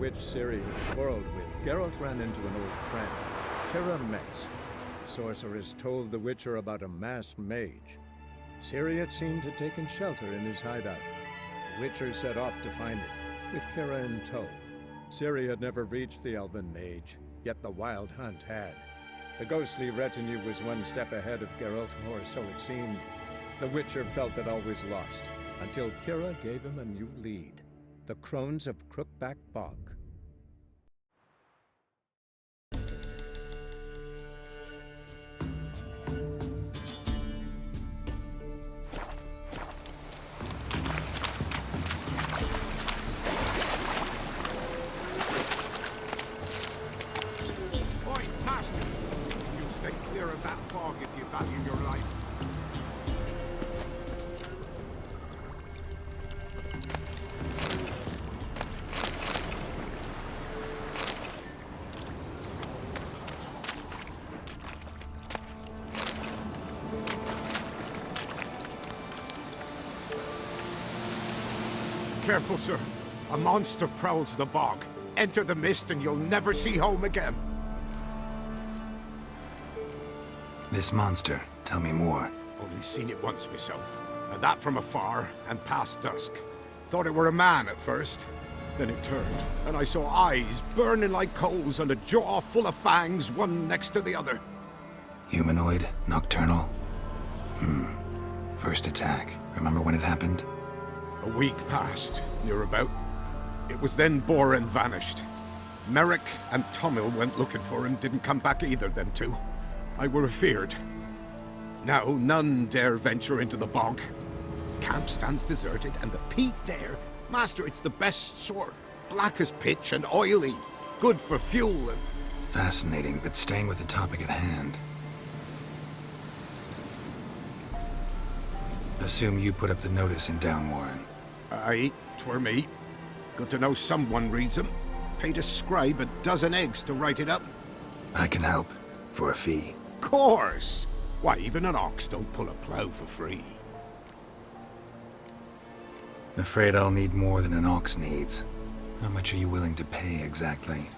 witch Ciri had quarreled with, Geralt ran into an old friend, Kira Metz. Sorceress told the Witcher about a masked mage. Ciri had seemed to have taken shelter in his hideout. The Witcher set off to find it, with Kira in tow. Ciri had never reached the elven mage, yet the wild hunt had. The ghostly retinue was one step ahead of Geralt, or so it seemed. The Witcher felt that all was lost, until Kira gave him a new lead. The Crones of Crookback Bog. Oi, Master! You stay clear of that fog if you value your life. Careful, sir. A monster prowls the bog. Enter the mist and you'll never see home again. This monster, tell me more. Only seen it once myself, and that from afar and past dusk. Thought it were a man at first. Then it turned, and I saw eyes burning like coals and a jaw full of fangs, one next to the other. Humanoid? Nocturnal? First attack. Remember when it happened? A week passed, near about. It was then Boren vanished. Merrick and Tomil went looking for him, didn't come back either, them two. I were afeard. Now none dare venture into the bog. Camp stands deserted, and the peat there, Master, it's the best sort. Black as pitch and oily. Good for fuel and... Fascinating, but staying with the topic at hand. Assume you put up the notice in Downwarren. Aye, 'twere me. Good to know someone reads 'em. Paid a scribe a dozen eggs to write it up. I can help. For a fee. Course! Why, even an ox don't pull a plough for free. Afraid I'll need more than an ox needs. How much are you willing to pay exactly?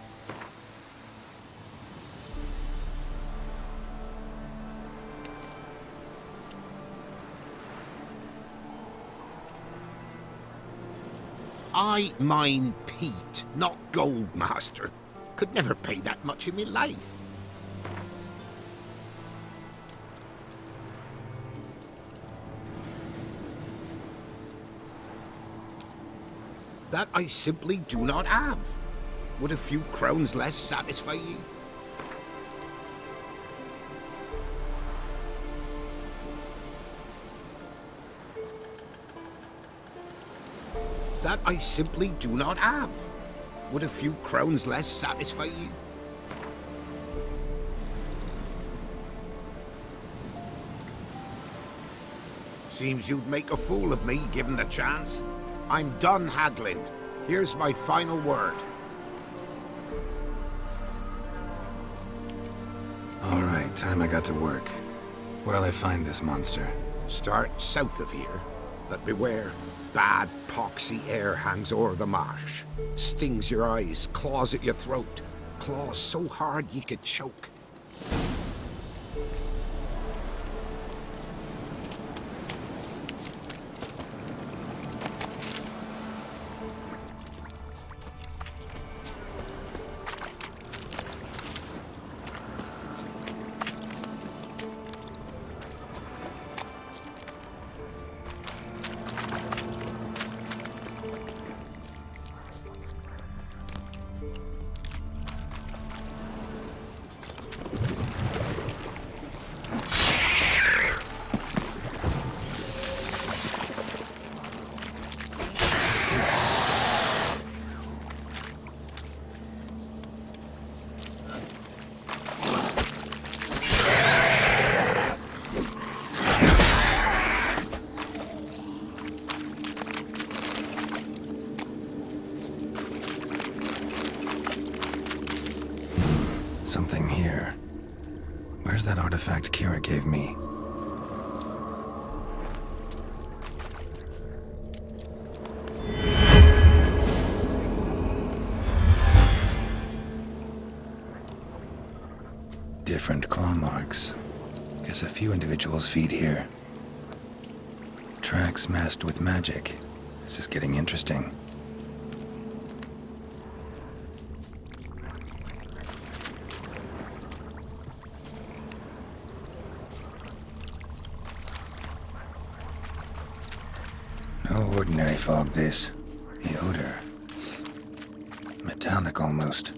I mine peat, not gold, Master. Could never pay that much in me life. That I simply do not have. Would a few crowns less satisfy you? That I simply do not have. Would a few crowns less satisfy you? Seems you'd make a fool of me, given the chance. I'm done haggling. Here's my final word. All right, time I got to work. Where'll I find this monster? Start south of here, but beware. Bad, poxy air hangs o'er the marsh. Stings your eyes, claws at your throat. Claws so hard ye could choke. Something here. Where's that artifact Kira gave me? different claw marks. Guess a few individuals feed here. Tracks masked with magic. This is getting interesting. No ordinary fog, this. The odor. Metallic almost.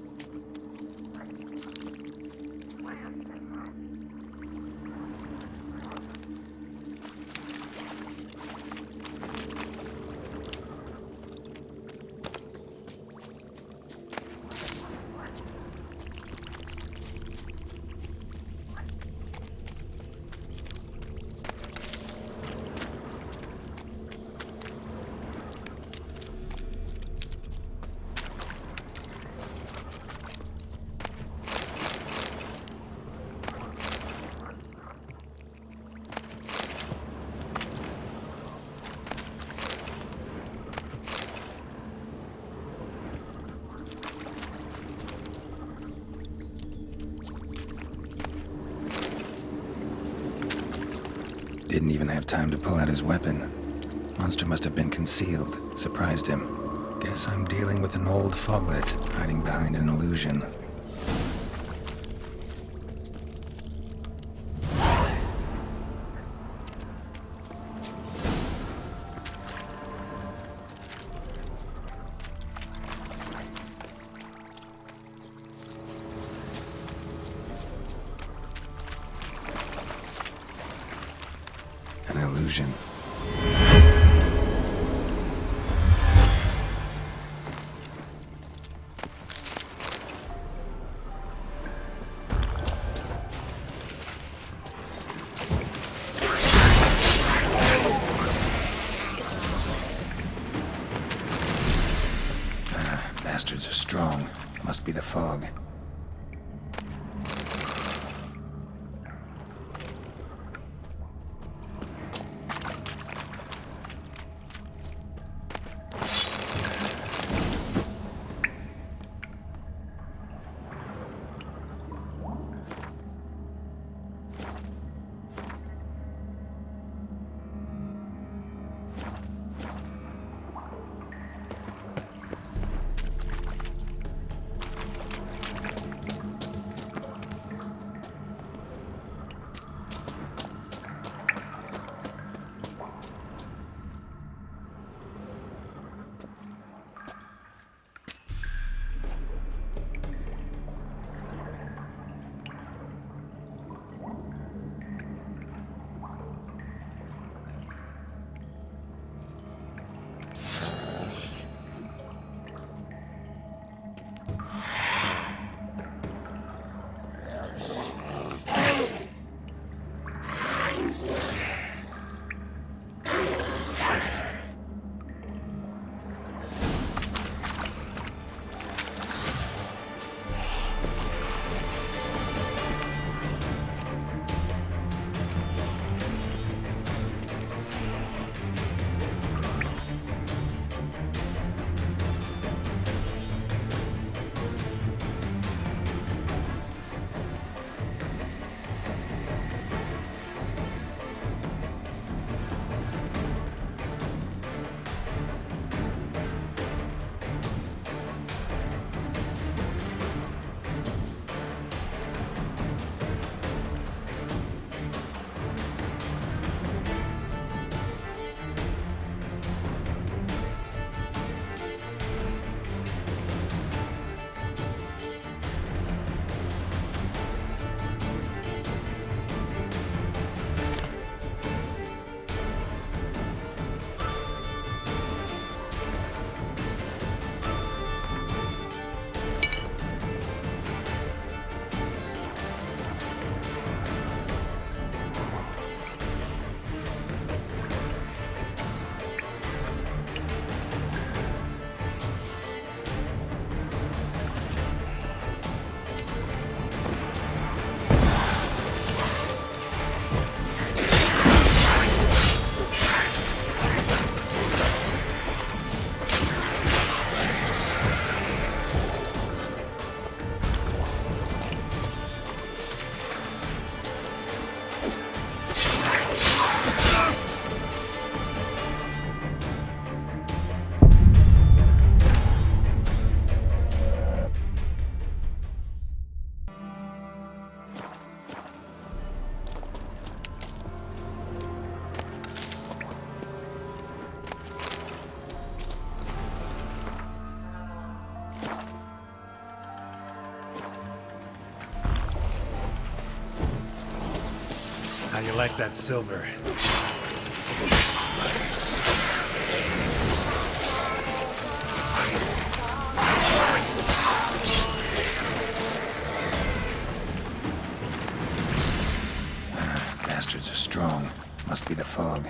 Didn't even have time to pull out his weapon. Monster must have been concealed. Surprised him. Guess I'm dealing with an old foglet, hiding behind an illusion. An illusion. Bastards are strong. Must be the fog. How you like that silver? Bastards are strong. Must be the fog.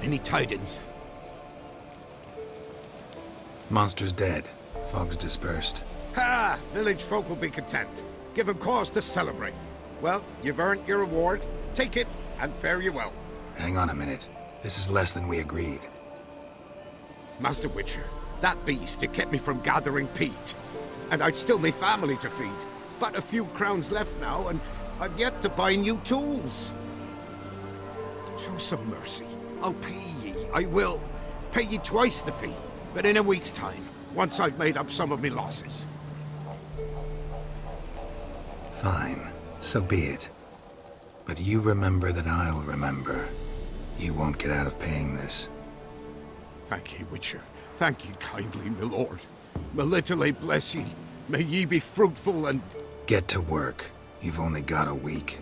Any tidings? Monster's dead. Fog's dispersed. Ha! Village folk will be content. Give 'em cause to celebrate. Well, you've earned your reward. Take it, and fare you well. Hang on a minute. This is less than we agreed. Master Witcher, that beast, it kept me from gathering peat. And I'd still me family to feed. But a few crowns left now, and I've yet to buy new tools. Show some mercy. I'll pay ye. I will. Pay ye twice the fee, but in a week's time, once I've made up some of me losses. Fine. So be it. But you remember that I'll remember. You won't get out of paying this. Thank ye, Witcher. Thank ye kindly, my lord. Melitele bless ye. May ye be fruitful and... Get to work. You've only got a week.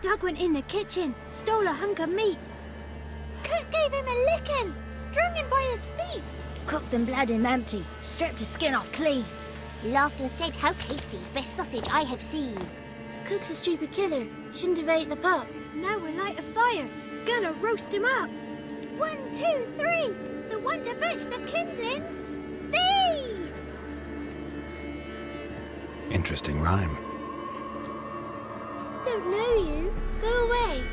Doug went in the kitchen, stole a hunk of meat. Cook gave him a licking, strung him by his feet. Cooked and bled him empty, stripped his skin off clean. Laughed and said, "How tasty, best sausage I have seen." Cook's a stupid killer, shouldn't have ate the pup. Now we'll light a fire, gonna roast him up. 1, 2, 3, the one to fetch the kindlings, thee! Interesting rhyme. Don't know you, go away.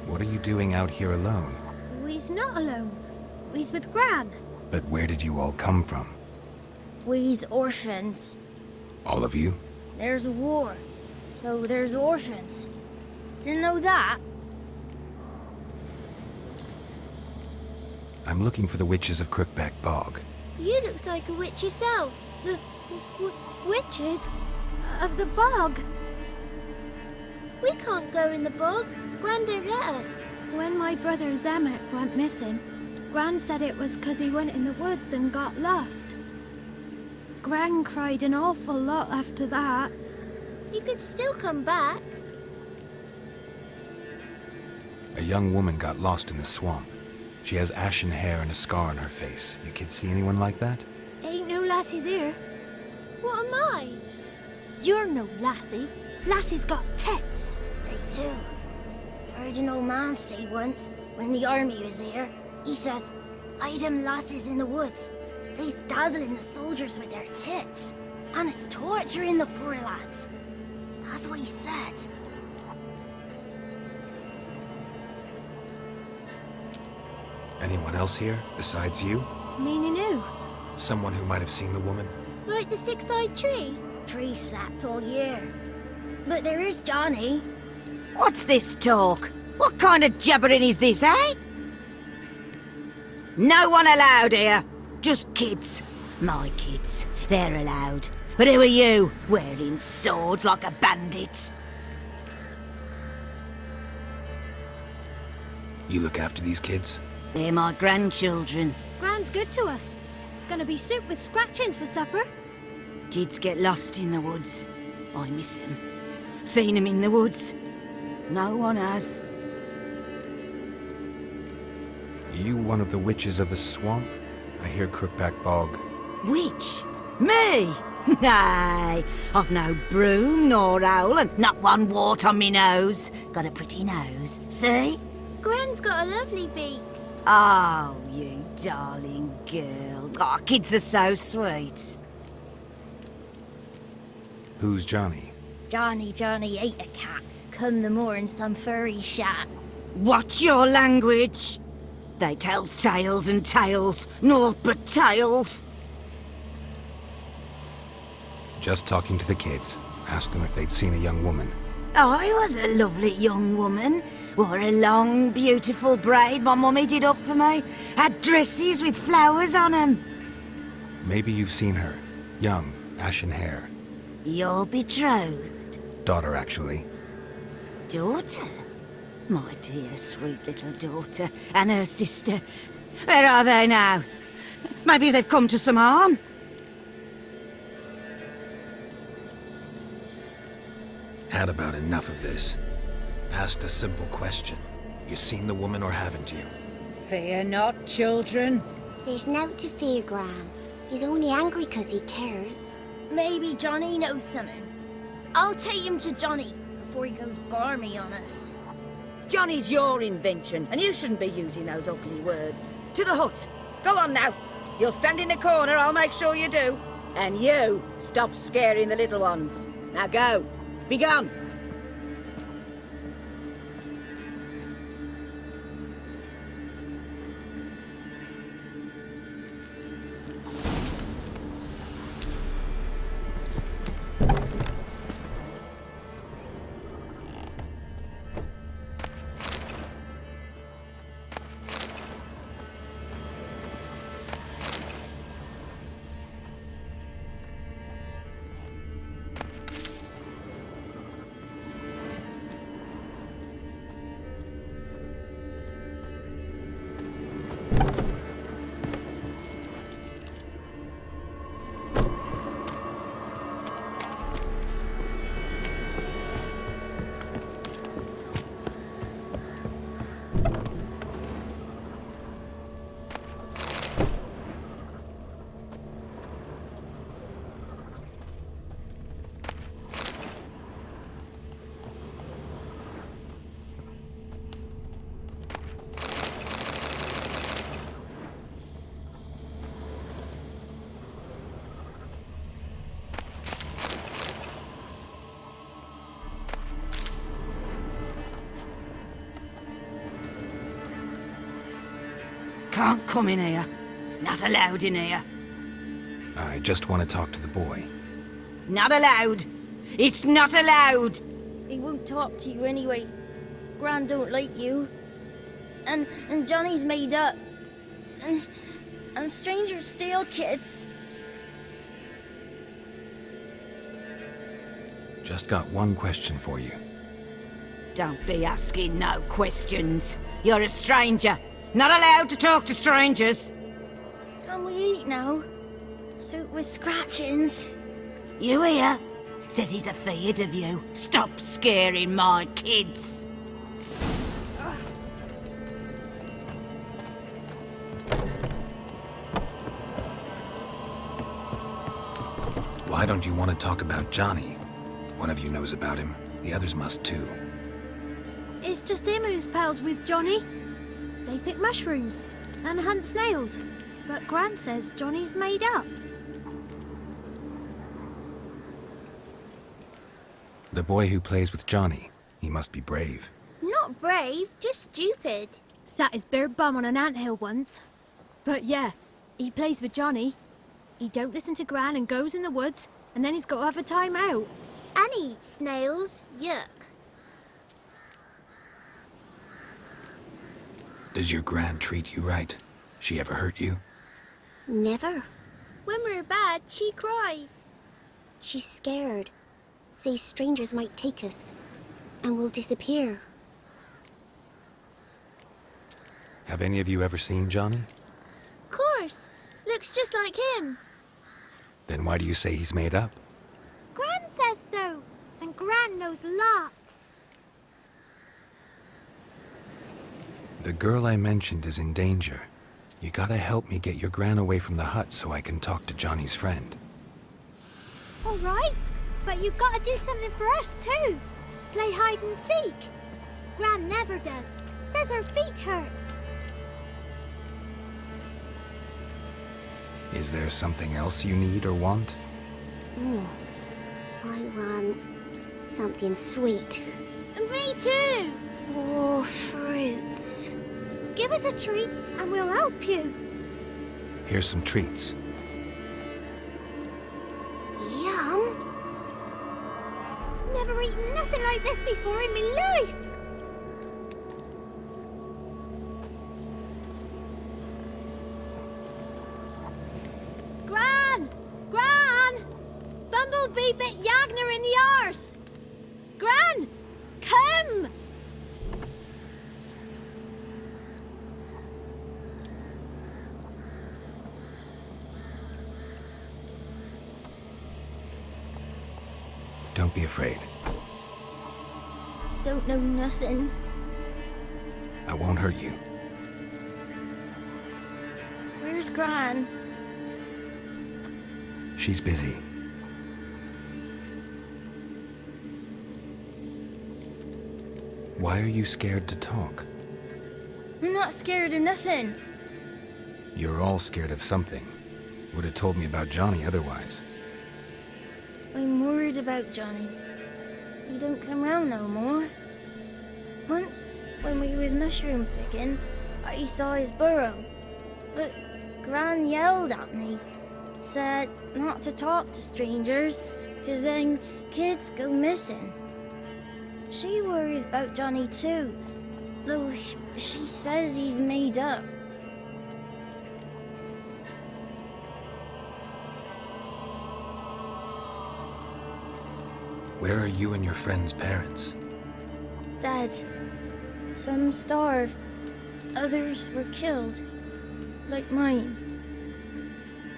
What are you doing out here alone? We's not alone, we's with Gran. But where did you all come from? We's orphans. All of you? There's a war, so there's orphans. Didn't know that? I'm looking for the witches of Crookback Bog. You looks like a witch yourself. The witches of the bog. We can't go in the bog. Gran don't let us. When my brother Zemek went missing, Gran said it was 'cause he went in the woods and got lost. Gran cried an awful lot after that. He could still come back. A young woman got lost in the swamp. She has ashen hair and a scar on her face. You kids see anyone like that? Ain't no lassies here. What am I? You're no lassie. Lassie's got tits. They do. I heard an old man say once, when the army was here, he says, hide them lasses in the woods. They's dazzling the soldiers with their tits. And it's torturing the poor lads. That's what he said. Anyone else here, besides you? Meaning who? Someone who might have seen the woman? Like the six-eyed tree? Tree slapped all year. But there is Johnny. What's this talk? What kind of jabbering is this, eh? No one allowed here. Just kids. My kids. They're allowed. But who are you, wearing swords like a bandit? You look after these kids? They're my grandchildren. Gran's good to us. Gonna be soup with scratchings for supper. Kids get lost in the woods. I miss them. Seen them in the woods. No one has. You one of the witches of the swamp? I hear Crookback Bog. Witch? Me? Nay, I've no broom nor owl and not one wart on me nose. Got a pretty nose, see? Gran's got a lovely beak. Oh, you darling girl. Oh, kids are so sweet. Who's Johnny? Johnny ate a cat. Come the more in some furry shat. Watch your language. They tells tales and tales, naught but tales. Just talking to the kids. Asked them if they'd seen a young woman. I was a lovely young woman. Wore a long, beautiful braid my mummy did up for me. Had dresses with flowers on 'em. Maybe you've seen her. Young, ashen hair. You're betrothed. Daughter, actually. Daughter? My dear, sweet little daughter. And her sister. Where are they now? Maybe they've come to some harm? Had about enough of this. Asked a simple question. You seen the woman or haven't you? Fear not, children. There's nought to fear, Gran. He's only angry 'cause he cares. Maybe Johnny knows something. I'll take him to Johnny before he goes barmy on us. Johnny's your invention, and you shouldn't be using those ugly words. To the hut. Go on now. You'll stand in the corner, I'll make sure you do. And you, stop scaring the little ones. Now go. Be gone. Can't come in here. Not allowed in here. I just want to talk to the boy. Not allowed. It's not allowed. He won't talk to you anyway. Gran don't like you. And Johnny's made up. And strangers steal kids. Just got one question for you. Don't be asking no questions. You're a stranger. Not allowed to talk to strangers. Can we eat now? Soup with scratchings. You hear? Says he's afeard of you. Stop scaring my kids. Why don't you want to talk about Johnny? One of you knows about him. The others must too. It's just him who's pals with Johnny. They pick mushrooms and hunt snails. But Gran says Johnny's made up. The boy who plays with Johnny. He must be brave. Not brave, just stupid. Sat his bare bum on an anthill once. But yeah, he plays with Johnny. He don't listen to Gran and goes in the woods, and then he's got to have a time out. And he eats snails. Yuck. Does your Gran treat you right? She ever hurt you? Never. When we're bad, she cries. She's scared. Says strangers might take us, and we'll disappear. Have any of you ever seen Johnny? Of course. Looks just like him. Then why do you say he's made up? Gran says so. And Gran knows lots. The girl I mentioned is in danger. You gotta help me get your Gran away from the hut so I can talk to Johnny's friend. All right, but you've got to do something for us too. Play hide and seek. Gran never does. Says her feet hurt. Is there something else you need or want? I want something sweet. And me too. Oh, fruits. Give us a treat and we'll help you. Here's some treats. Yum. Never eaten nothing like this before in my life. Gran! Gran! Bumblebee bit Yagner in the arse. Gran! Come! Don't be afraid. Don't know nothing. I won't hurt you. Where's Gran? She's busy. Why are you scared to talk? I'm not scared of nothing. You're all scared of something. Would have told me about Johnny otherwise. I'm worried about Johnny. He don't come round no more. Once, when we was mushroom picking, I saw his burrow. But Gran yelled at me. Said not to talk to strangers, 'cause then kids go missing. She worries about Johnny too, though she says he's made up. Where are you and your friend's parents? Dad, some starved, others were killed, like mine.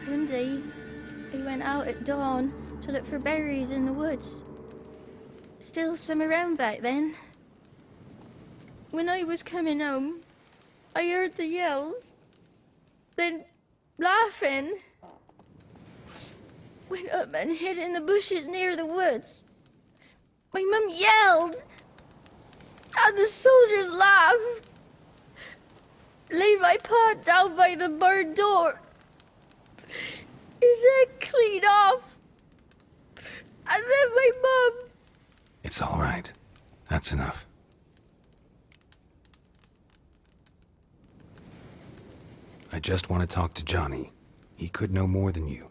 One day, I went out at dawn to look for berries in the woods. Still some around back then. When I was coming home, I heard the yells, then laughing. Went up and hid in the bushes near the woods. My mum yelled, and the soldiers laughed. Laid my pa down by the barn door. His head clean off. And then my mum... It's all right. That's enough. I just want to talk to Johnny. He could know more than you.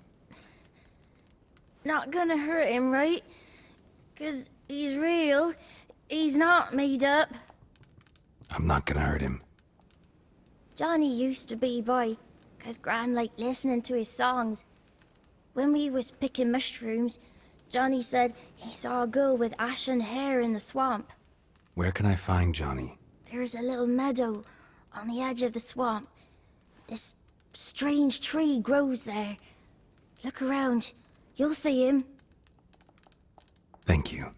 Not gonna hurt him, right? 'Cause he's real. He's not made up. I'm not gonna hurt him. Johnny used to be boy, 'cause Gran liked listening to his songs. When we was picking mushrooms, Johnny said he saw a girl with ashen hair in the swamp. Where can I find Johnny? There's a little meadow on the edge of the swamp. This strange tree grows there. Look around. You'll see him. Thank you.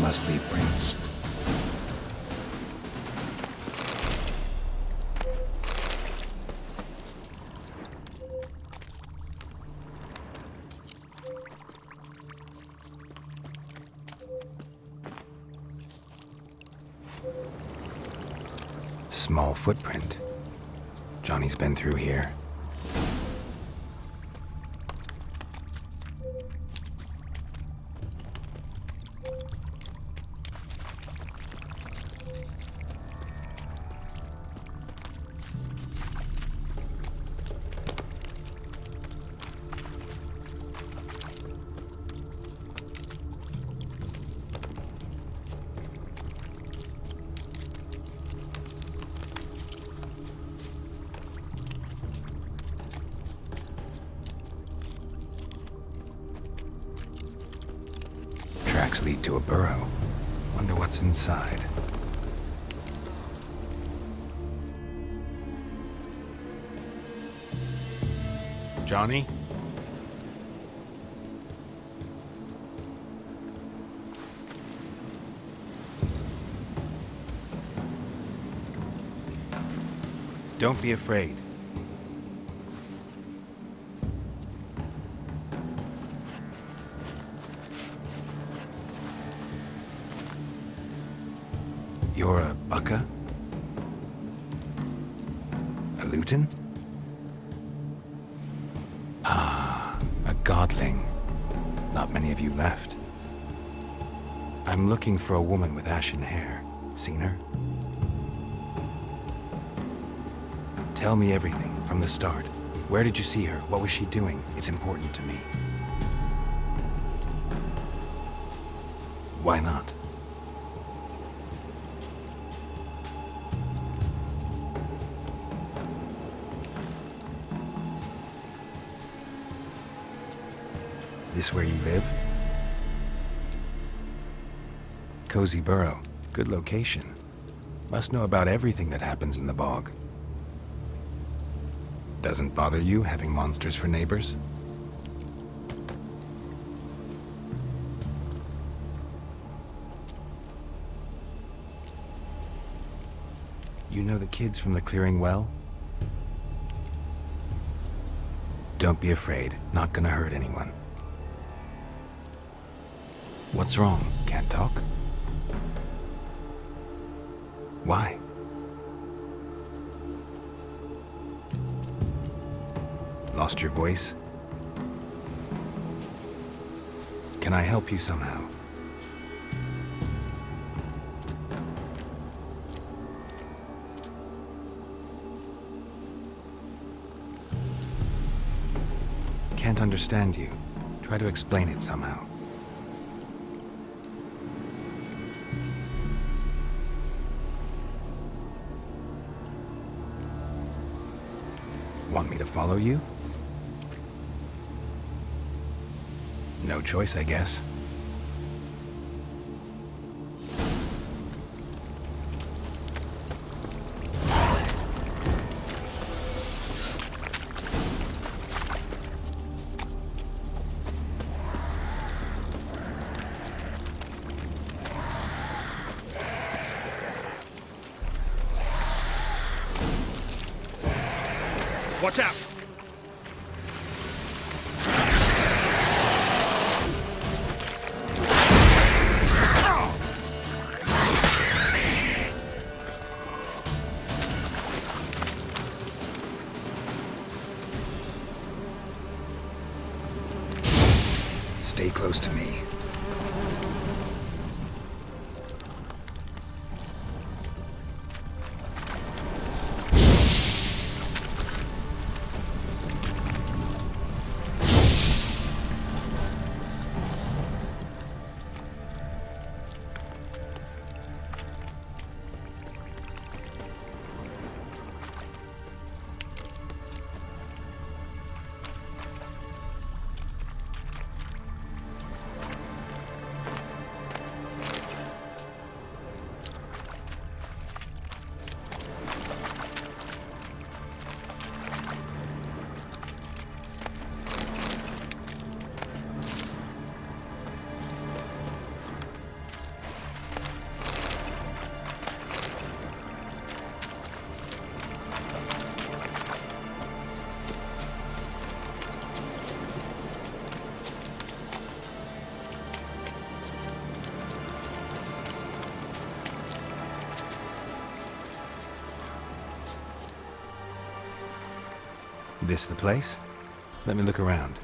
must leave prints. Small footprint. Johnny's been through here. Tracks lead to a burrow. Wonder what's inside. Johnny? Don't be afraid. You're a bucka? A luton? Ah, a godling. Not many of you left. I'm looking for a woman with ashen hair. Seen her? Tell me everything from the start. Where did you see her? What was she doing? It's important to me. Why not? This where you live? Cozy burrow. Good location. Must know about everything that happens in the bog. Doesn't bother you having monsters for neighbors? You know the kids from the clearing well? Don't be afraid. Not gonna hurt anyone. What's wrong? Can't talk? Why? Lost your voice? Can I help you somehow? Can't understand you. Try to explain it somehow. Want me to follow you? No choice, I guess. Watch out! Stay close to me. This the place? Let me look around.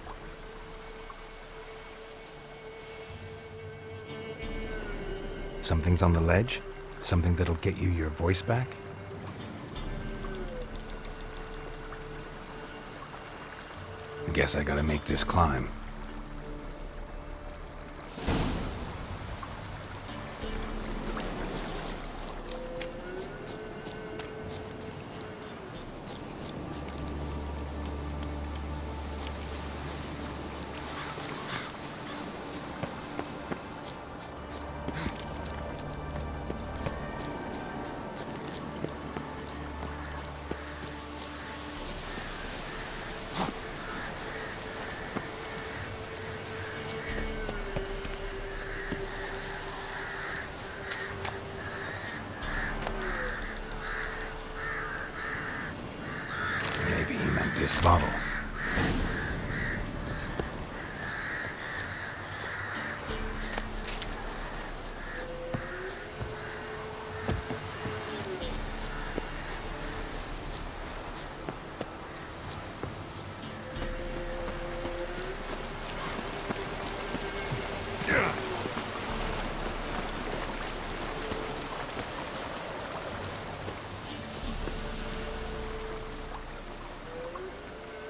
Something's on the ledge? Something that'll get you your voice back? Guess I gotta make this climb. This bottle.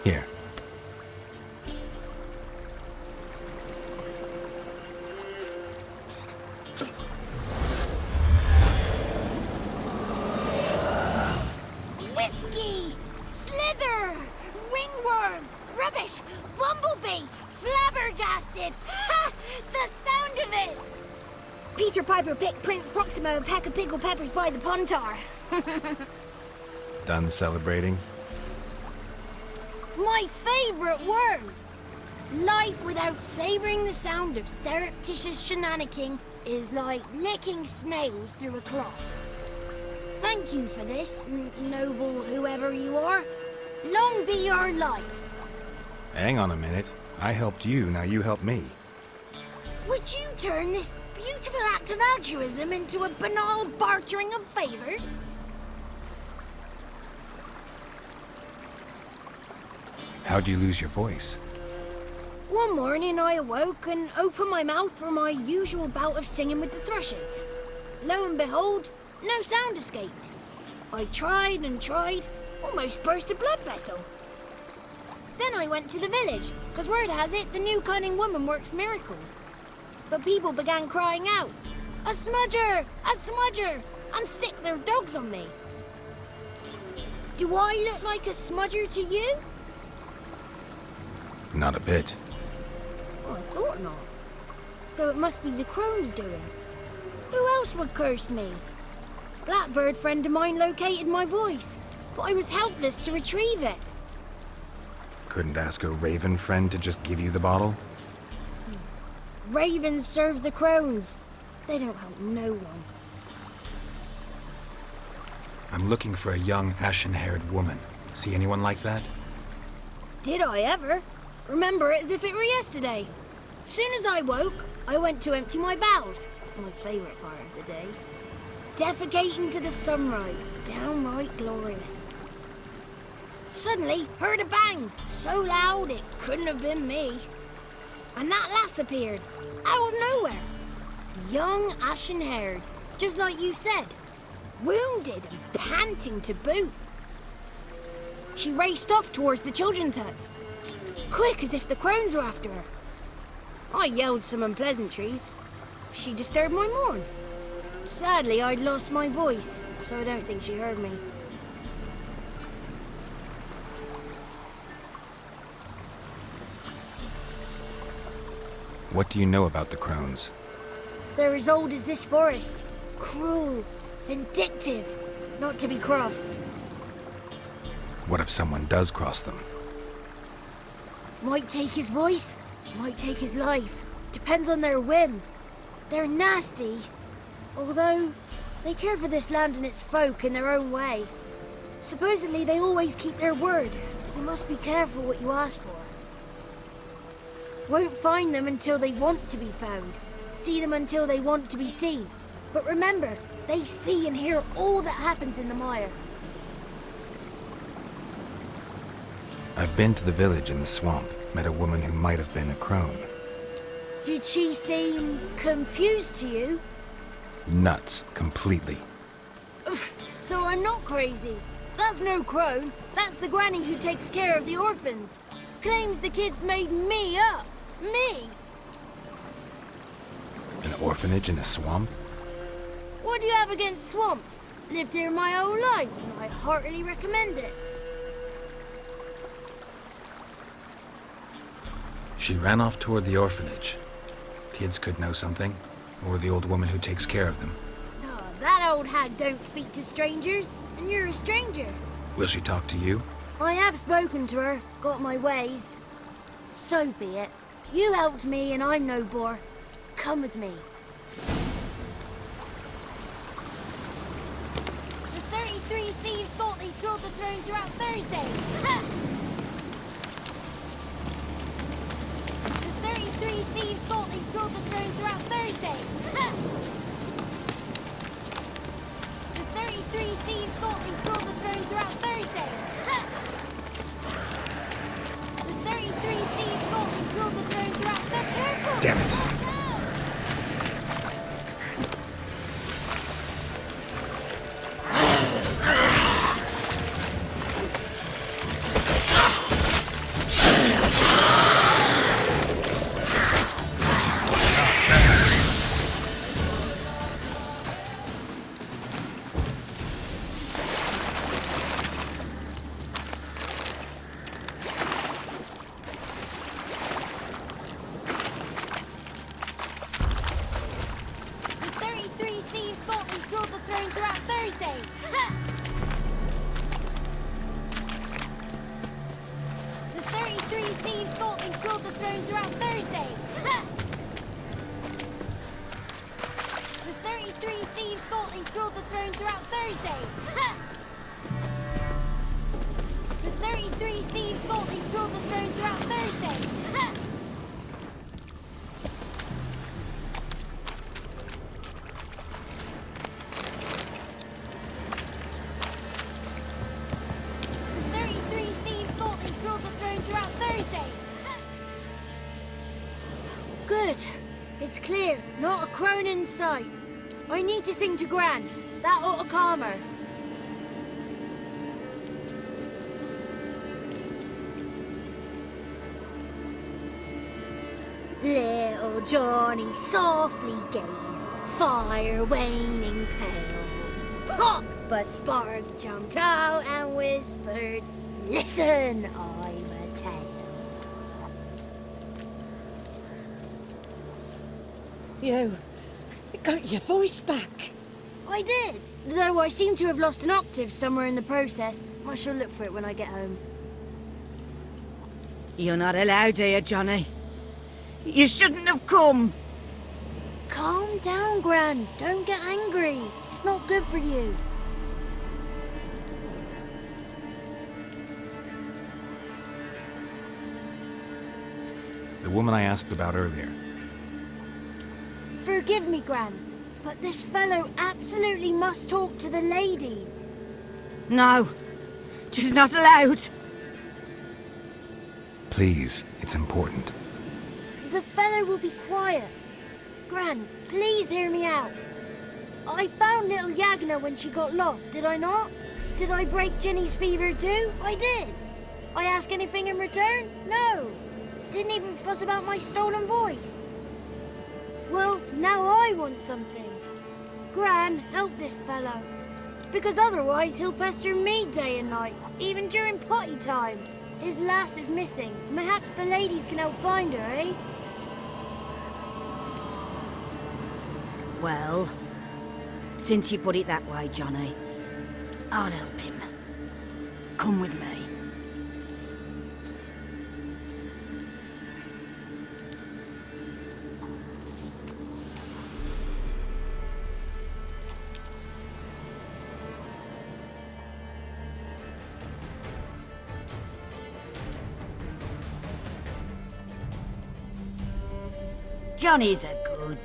Here. Whiskey! Slither! Ringworm! Rubbish! Bumblebee! Flabbergasted! Ha! The sound of it! Peter Piper picked Prince Proximo a pack of pickled peppers by the Pontar. Done celebrating? My favorite words! Life without savoring the sound of surreptitious shenanigans is like licking snails through a cloth. Thank you for this, noble whoever you are. Long be your life. Hang on a minute. I helped you, now you help me. Would you turn this beautiful act of altruism into a banal bartering of favors? How'd you lose your voice? One morning I awoke and opened my mouth for my usual bout of singing with the thrushes. Lo and behold, no sound escaped. I tried and tried, almost burst a blood vessel. Then I went to the village, because word has it the new cunning woman works miracles. But people began crying out, "A smudger! A smudger!" and sicked their dogs on me. Do I look like a smudger to you? Not a bit. Oh, I thought not. So it must be the crone's doing. Who else would curse me? Blackbird friend of mine located my voice, but I was helpless to retrieve it. Couldn't ask a raven friend to just give you the bottle? Ravens serve the crones. They don't help no one. I'm looking for a young, ashen-haired woman. See anyone like that? Did I ever? Remember it as if it were yesterday. Soon as I woke, I went to empty my bowels. My favourite part of the day. Defecating to the sunrise. Downright glorious. Suddenly, heard a bang. So loud it couldn't have been me. And that lass appeared. Out of nowhere. Young, ashen-haired. Just like you said. Wounded and panting to boot. She raced off towards the children's hut. Quick as if the crones were after her. I yelled some unpleasantries. She disturbed my morn. Sadly, I'd lost my voice, so I don't think she heard me. What do you know about the crones? They're as old as this forest. Cruel, vindictive, not to be crossed. What if someone does cross them? Might take his voice, might take his life. Depends on their whim. They're nasty, although they care for this land and its folk in their own way. Supposedly they always keep their word. You must be careful what you ask for. Won't find them until they want to be found. See them until they want to be seen. But remember, they see and hear all that happens in the mire. I've been to the village in the swamp, met a woman who might have been a crone. Did she seem confused to you? Nuts, completely. So I'm not crazy. That's no crone. That's the granny who takes care of the orphans. Claims the kids made me up. Me! An orphanage in a swamp? What do you have against swamps? Lived here my whole life, and I heartily recommend it. She ran off toward the orphanage. Kids could know something, or the old woman who takes care of them. Oh, that old hag don't speak to strangers, and you're a stranger. Will she talk to you? I have spoken to her, got my ways. So be it. You helped me, and I'm no bore. Come with me. The 33 thieves thought they stole the throne throughout Thursday. Ha! The 33 thieves thought they stole the throne throughout Thursday. Ha! The 33 thieves thought they stole the throne throughout Thursday. Ha! The 33 thieves thought they stole the throne throughout Thursday. Damn it. Good. It's clear. Not a crone in sight. I need to sing to Gran. That ought to calm her. Little Johnny softly gazed, fire waning pale. Pop! A spark jumped out and whispered, "Listen, I'm a tale." You got your voice back. I did, though I seem to have lost an octave somewhere in the process. I shall look for it when I get home. You're not allowed here, Johnny. You shouldn't have come. Calm down, Gran. Don't get angry. It's not good for you. The woman I asked about earlier. Forgive me, Gran, but this fellow absolutely must talk to the ladies. No, she's not allowed. Please, it's important. The fellow will be quiet. Gran, please hear me out. I found little Yagna when she got lost, did I not? Did I break Jenny's fever too? I did. I ask anything in return? No. Didn't even fuss about my stolen voice. Well, now I want something. Gran, help this fellow. Because otherwise he'll pester me day and night, even during potty time. His lass is missing. Perhaps the ladies can help find her, eh? Well, since you put it that way, Johnny, I'll help him. Come with me. Johnny's a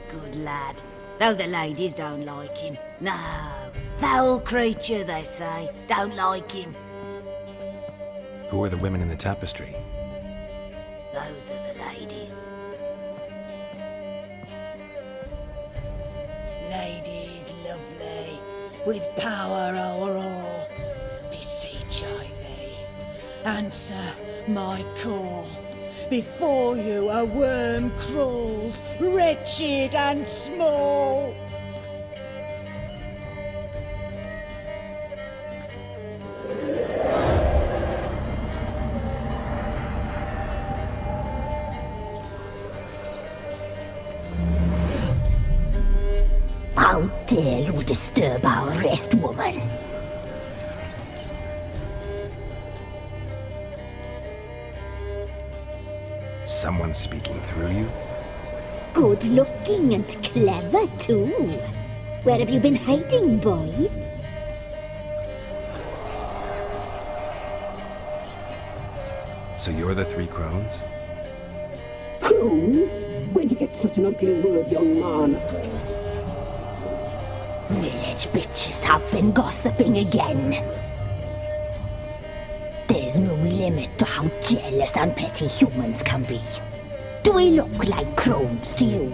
good lad, though the ladies don't like him. No, foul creature, they say. Don't like him. Who are the women in the tapestry? Those are the ladies. Ladies lovely, with power o'er all. Beseech I thee, answer my call. Before you a worm crawls, wretched and small. How dare you disturb our rest, woman? Someone speaking through you? Good looking and clever, too. Where have you been hiding, boy? So you're the three crones? Crones? Where'd you get such an ugly word, young man? Village bitches have been gossiping again. There's no limit to how jealous and petty humans can be. Do we look like crones to you?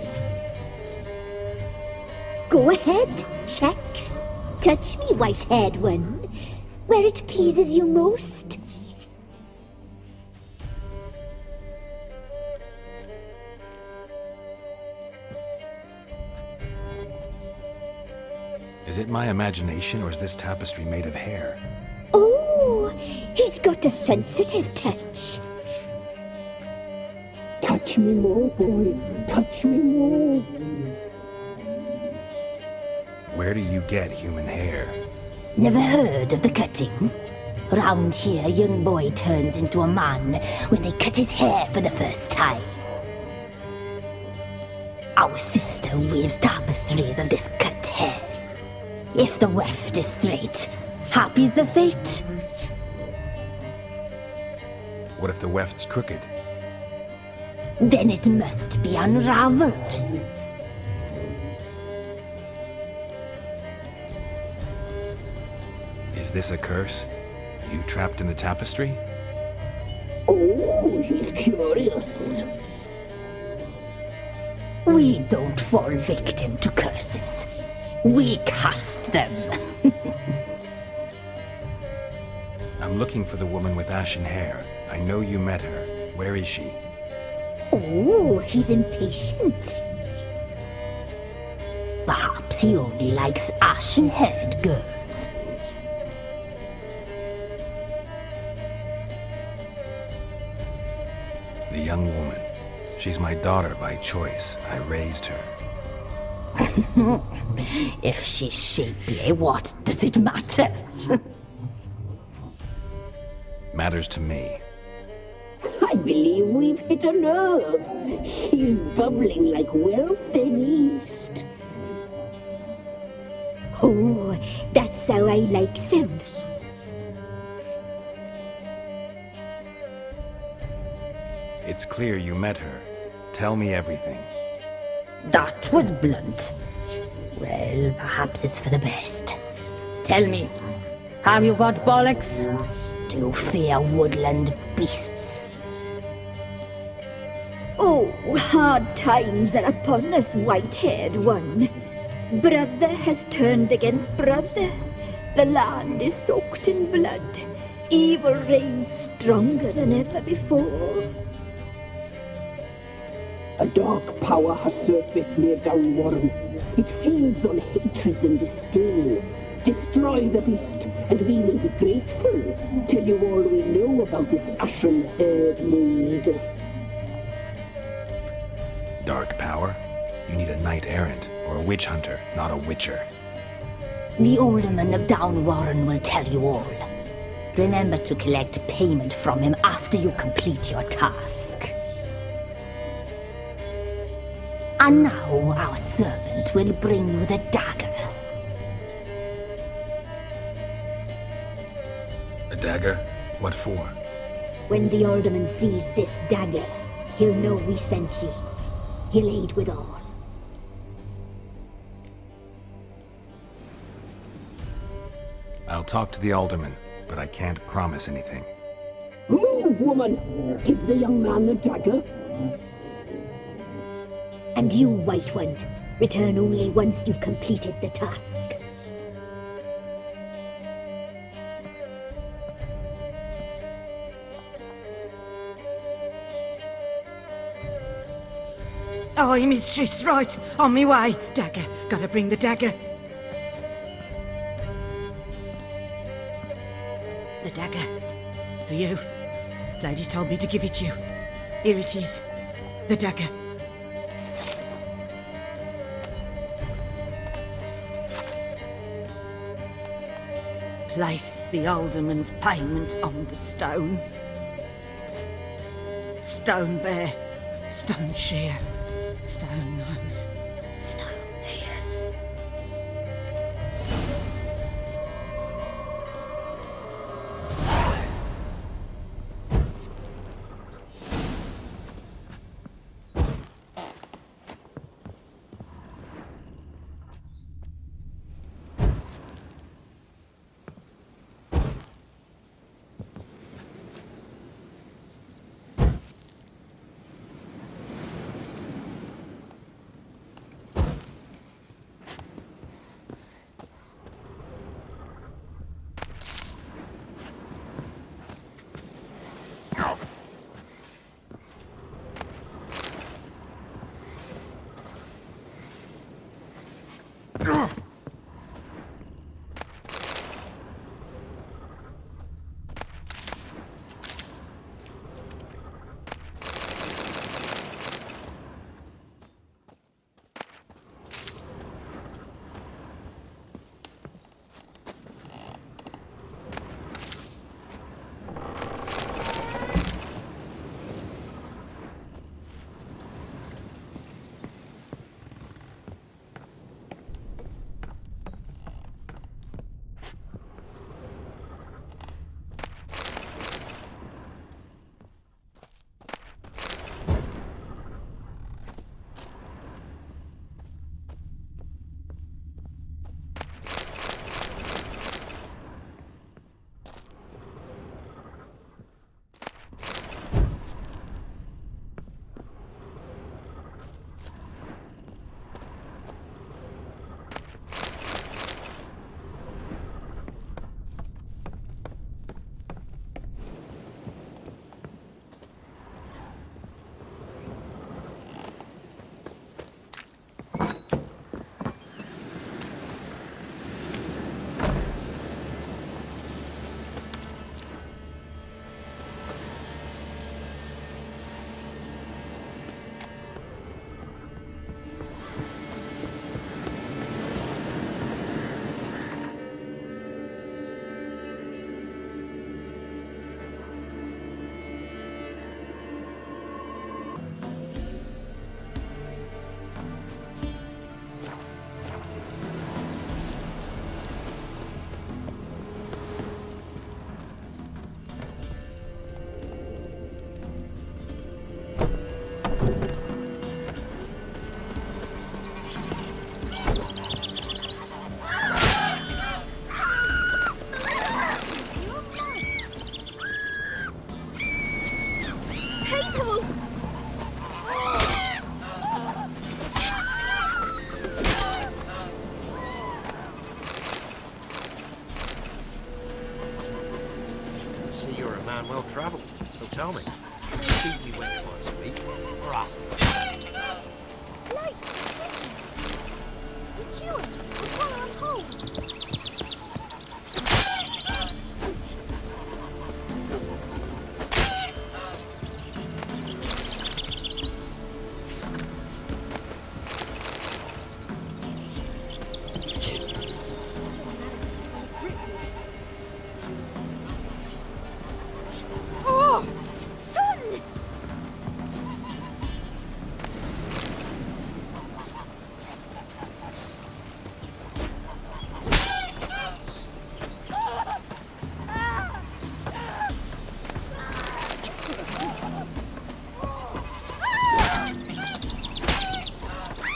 Go ahead, check. Touch me, white-haired one, where it pleases you most. Is it my imagination, or is this tapestry made of hair? Oh, he's got a sensitive touch. Touch me more, boy. Touch me more. Where do you get human hair? Never heard of the cutting? Round here, a young boy turns into a man when they cut his hair for the first time. Our sister weaves tapestries of this cut hair. If the weft is straight, happy's the fate. What if the weft's crooked? Then it must be unraveled. Is this a curse? You trapped in the tapestry? Oh, he's curious. We don't fall victim to curses. We cast them. I'm looking for the woman with ashen hair. I know you met her. Where is she? Oh, he's impatient. Perhaps he only likes ashen-haired girls. The young woman. She's my daughter by choice. I raised her. If she's shapely, what does it matter? Matters to me. I believe we've hit a nerve. He's bubbling like well-fed yeast. Oh, that's how I likes him. It's clear you met her. Tell me everything. That was blunt. Well, perhaps it's for the best. Tell me, have you got bollocks? Do you fear woodland beasts? Oh, hard times are upon us, white-haired one. Brother has turned against brother. The land is soaked in blood. Evil reigns stronger than ever before. A dark power has surfaced near Downwarren. It feeds on hatred and disdain. Destroy the beast, and we may be grateful. Tell you all we know about this ashen-haired maid. Dark power? You need a knight-errant, or a witch-hunter, not a witcher. The alderman of Downwarren will tell you all. Remember to collect payment from him after you complete your task. And now our servant will bring you the dagger. A dagger? What for? When the alderman sees this dagger, he'll know we sent ye. He'll aid with all. I'll talk to the alderman, but I can't promise anything. Move, woman! Give the young man the dagger. And you, White One, return only once you've completed the task. Aye, mistress, right. On me way. Dagger. Gotta bring the dagger. The dagger. For you. Ladies told me to give it you. Here it is. The dagger. Place the alderman's payment on the stone. Stone bear. Stone shear. Stone nose, stone ears. Travel. So tell me, did you went last week or after? Lights! It's you! It's why I'm home!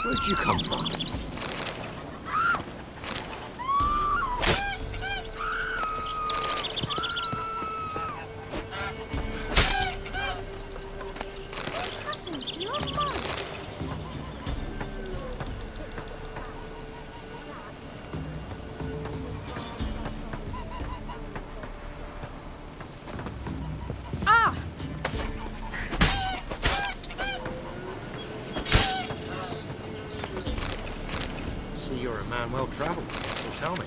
Where'd you come from? a man well travelled, so tell me.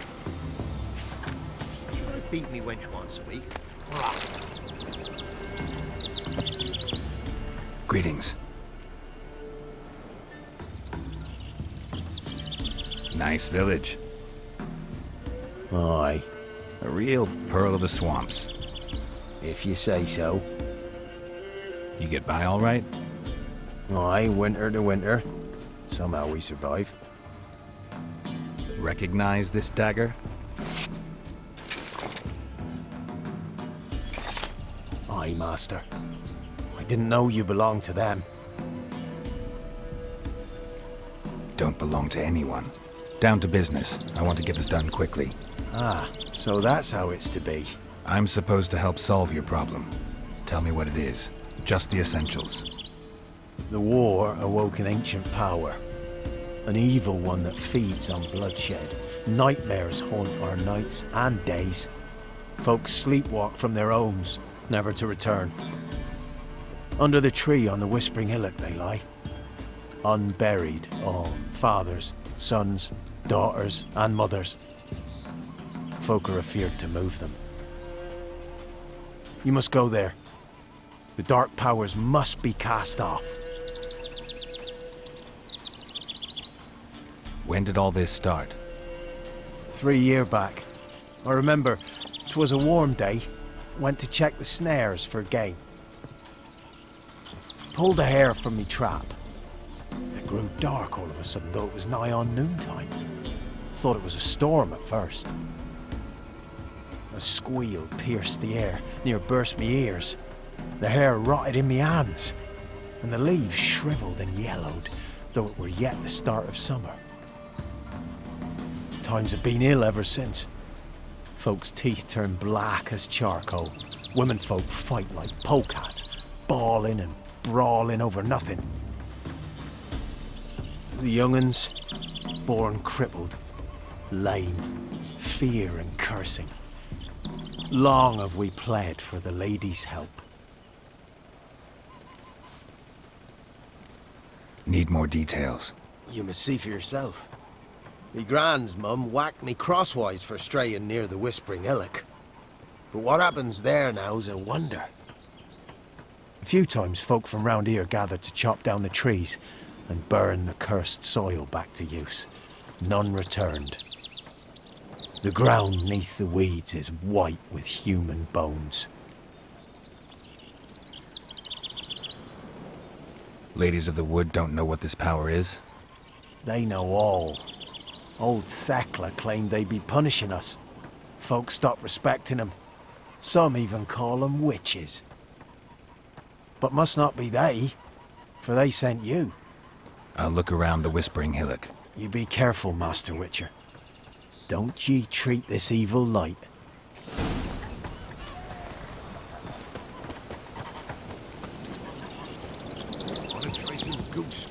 Should I beat me wench once a week, or often? Greetings. Nice village. Aye, A real pearl of the swamps. if you say so. You get by all right? Aye, winter to winter. Somehow we survive. Recognize this dagger? Aye, master. I didn't know you belonged to them. Don't belong to anyone. Down to business. I want to get this done quickly. Ah, so that's how it's to be. I'm supposed to help solve your problem. Tell me what it is. Just the essentials. The war awoke an ancient power. An evil one that feeds on bloodshed. Nightmares haunt our nights and days. Folks sleepwalk from their homes, never to return. Under the tree on the Whispering Hillock they lie. Unburied, all. Fathers, sons, daughters, and mothers. Folk are afeard to move them. You must go there. The dark powers must be cast off. When did all this start? 3 years back. I remember 'twas a warm day. Went to check the snares for game. Pulled a hare from me trap. It grew dark all of a sudden, though it was nigh on noontime. Thought it was a storm at first. A squeal pierced the air, near burst me ears. The hair rotted in me hands, and the leaves shriveled and yellowed, though it were yet the start of summer. Times have been ill ever since. Folks' teeth turn black as charcoal. Womenfolk fight like polecats, bawling and brawling over nothing. The young'uns, born crippled, lame, fear and cursing. Long have we pled for the lady's help. Need more details. You must see for yourself. Me grand's mum whacked me crosswise for straying near the Whispering Hillock. But what happens there now's a wonder. A few times folk from round here gathered to chop down the trees and burn the cursed soil back to use. None returned. The ground neath the weeds is white with human bones. Ladies of the Wood don't know what this power is? They know all. Old Thekla claimed they'd be punishing us. Folk stopped respecting them. Some even call them witches. But must not be they, for they sent you. I'll look around the Whispering Hillock. You be careful, Master Witcher. Don't ye treat this evil light. Want to try some goose?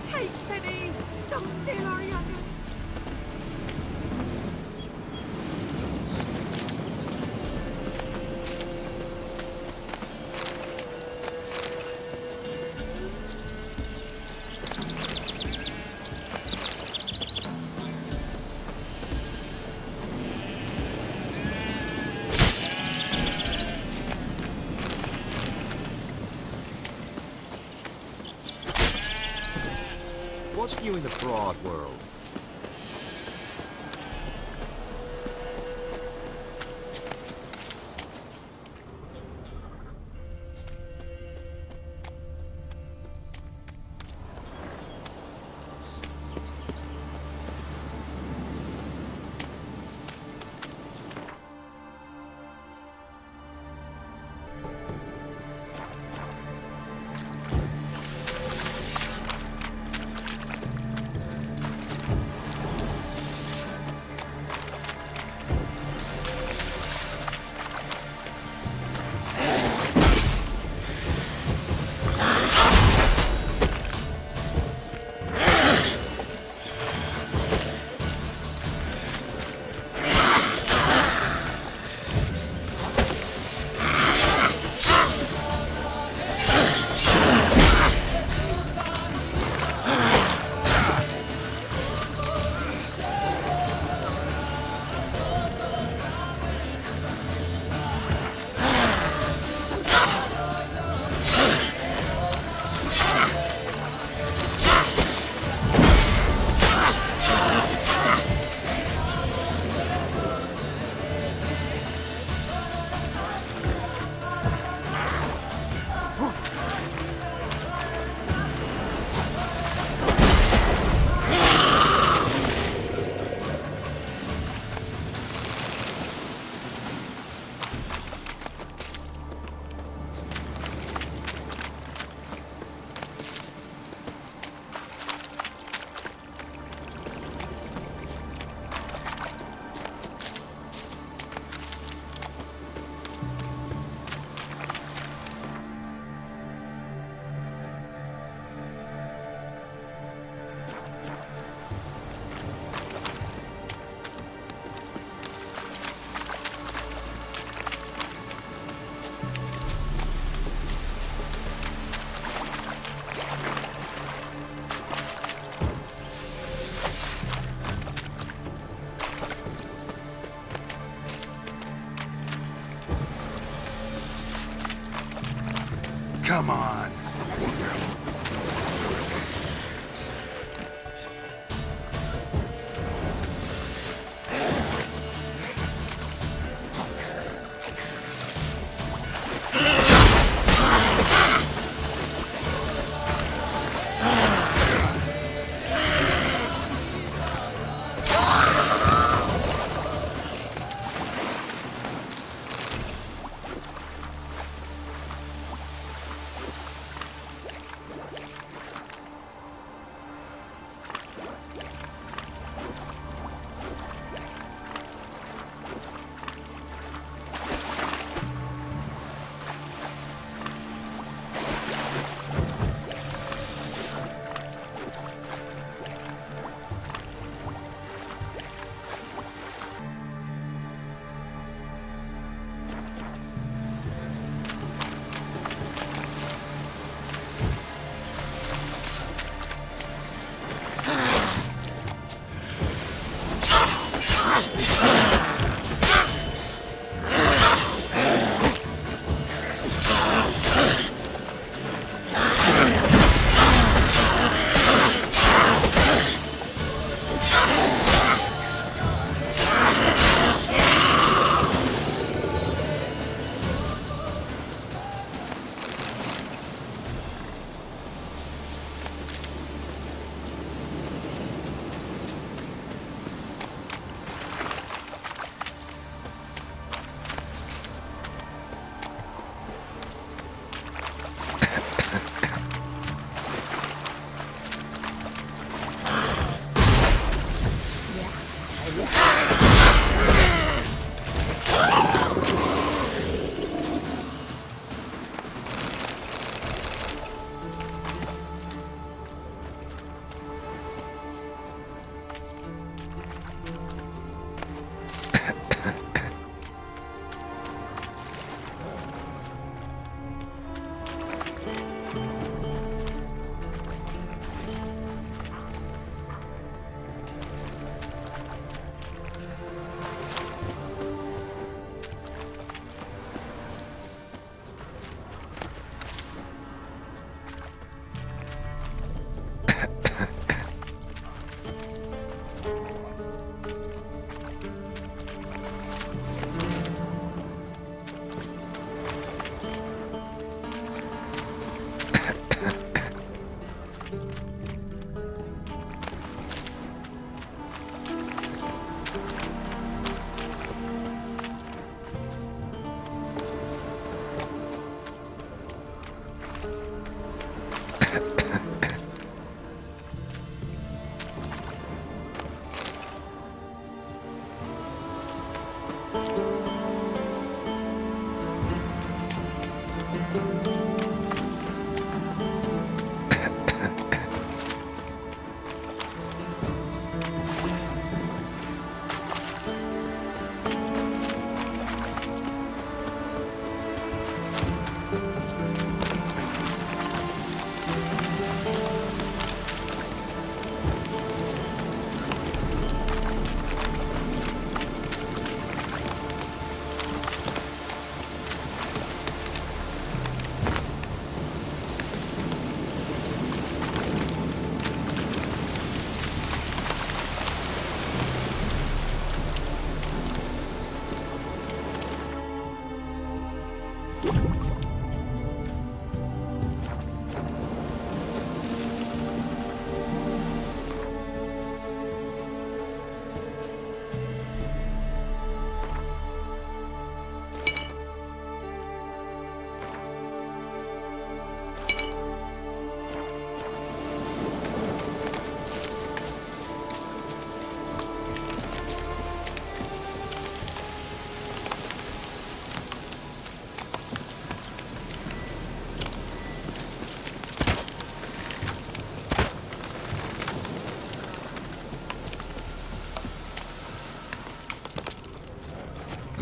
Take pity! Don't steal our young'uns! What's new in the broad world?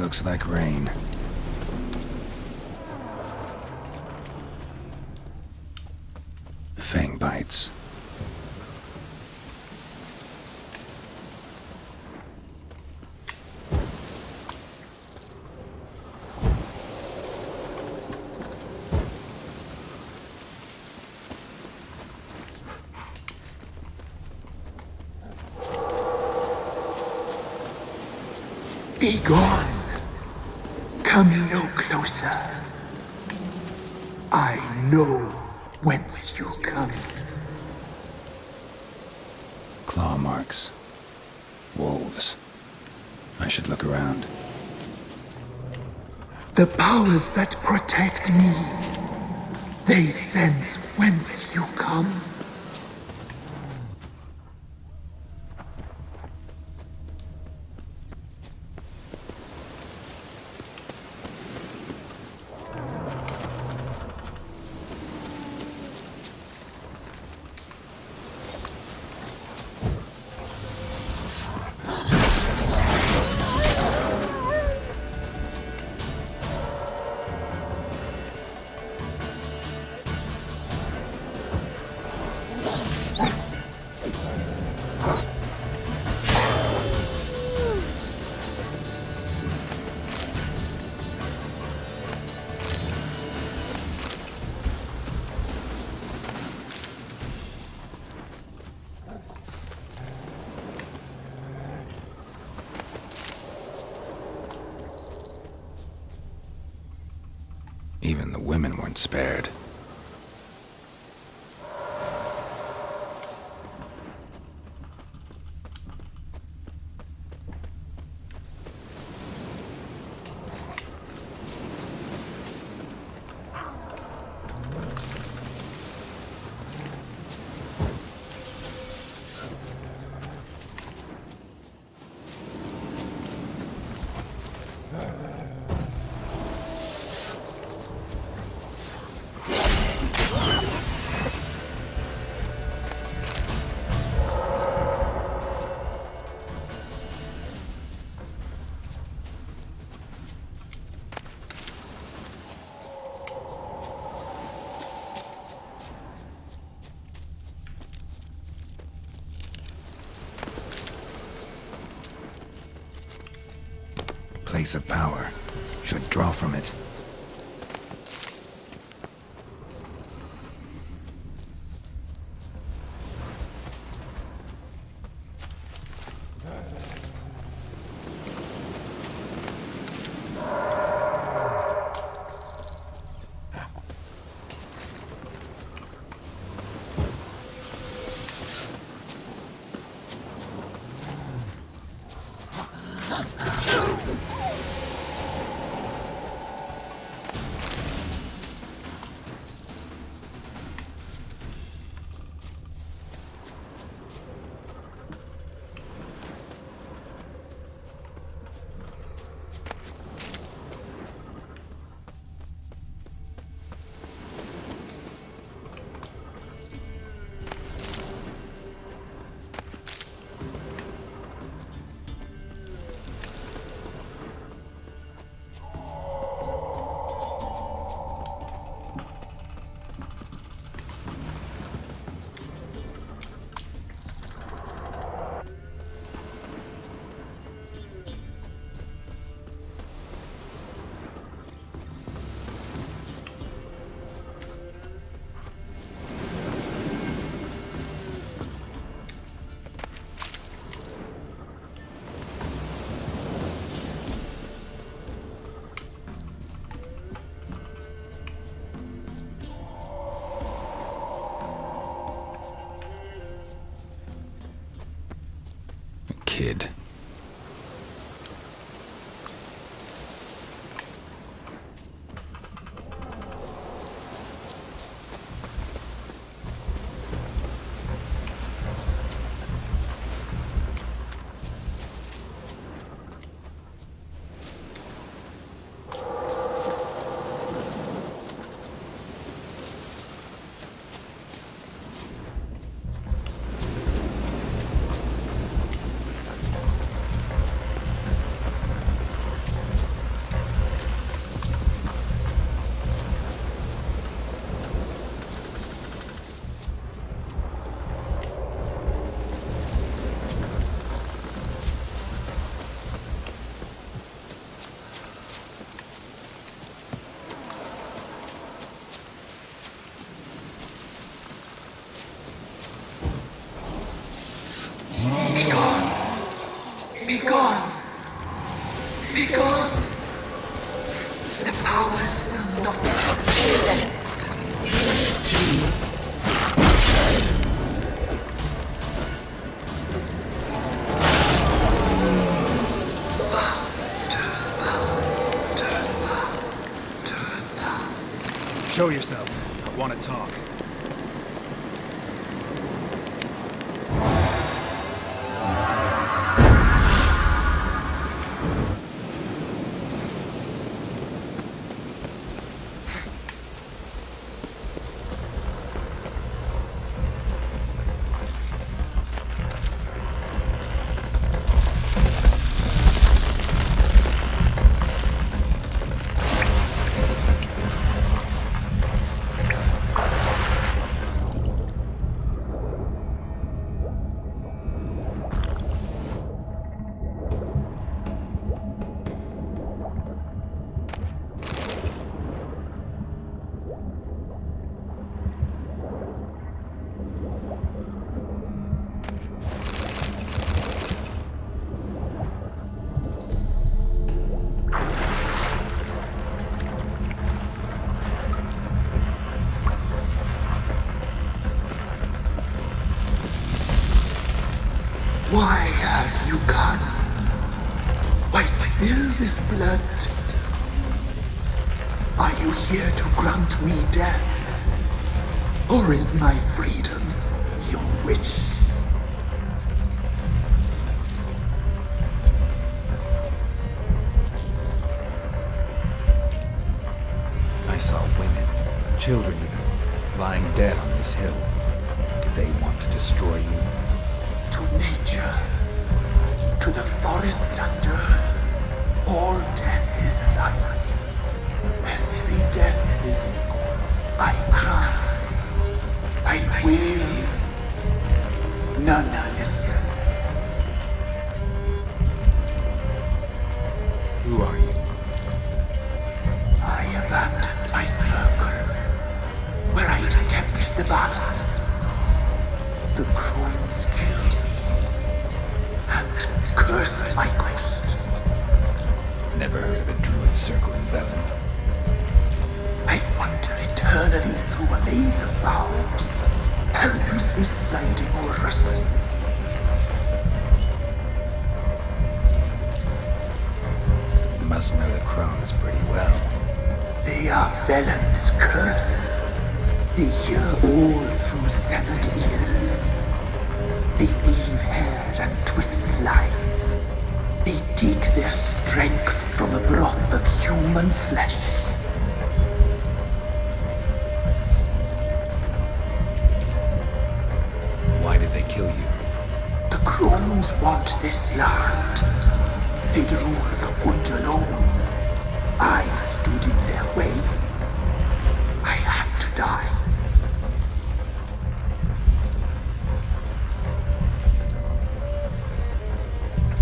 Looks like rain. Fang bites. Be gone. Come no closer. I know whence you come. Claw marks. Wolves. I should look around. The powers that protect me, they sense whence you come. Even the women weren't spared. Place of power. Should draw from it. Kid. Show yourself. I want to talk. Why have you come? Why spill this blood? Are you here to grant me death? Or is my freedom your wish? I saw women, children even, lying dead on this hill. Did they want to destroy you? To nature, to the forest and earth, all death is alike. Every death is equal. I cry, I wail, none listen. Who are you? I abandoned my circle, where I'd kept the balance. The crones killed me, and cursed my ghost. Never heard of a druid circle in Velen. I wander eternally through a maze of vows, helplessly sliding over a sea. You must know the crones pretty well. They are Velen's curse. They hear all through severed ears. They weave hair and twist lives. They take their strength from a broth of human flesh. Why did they kill you? The crones want this land. They'd rule the wood alone. I stood in their way. I had to die.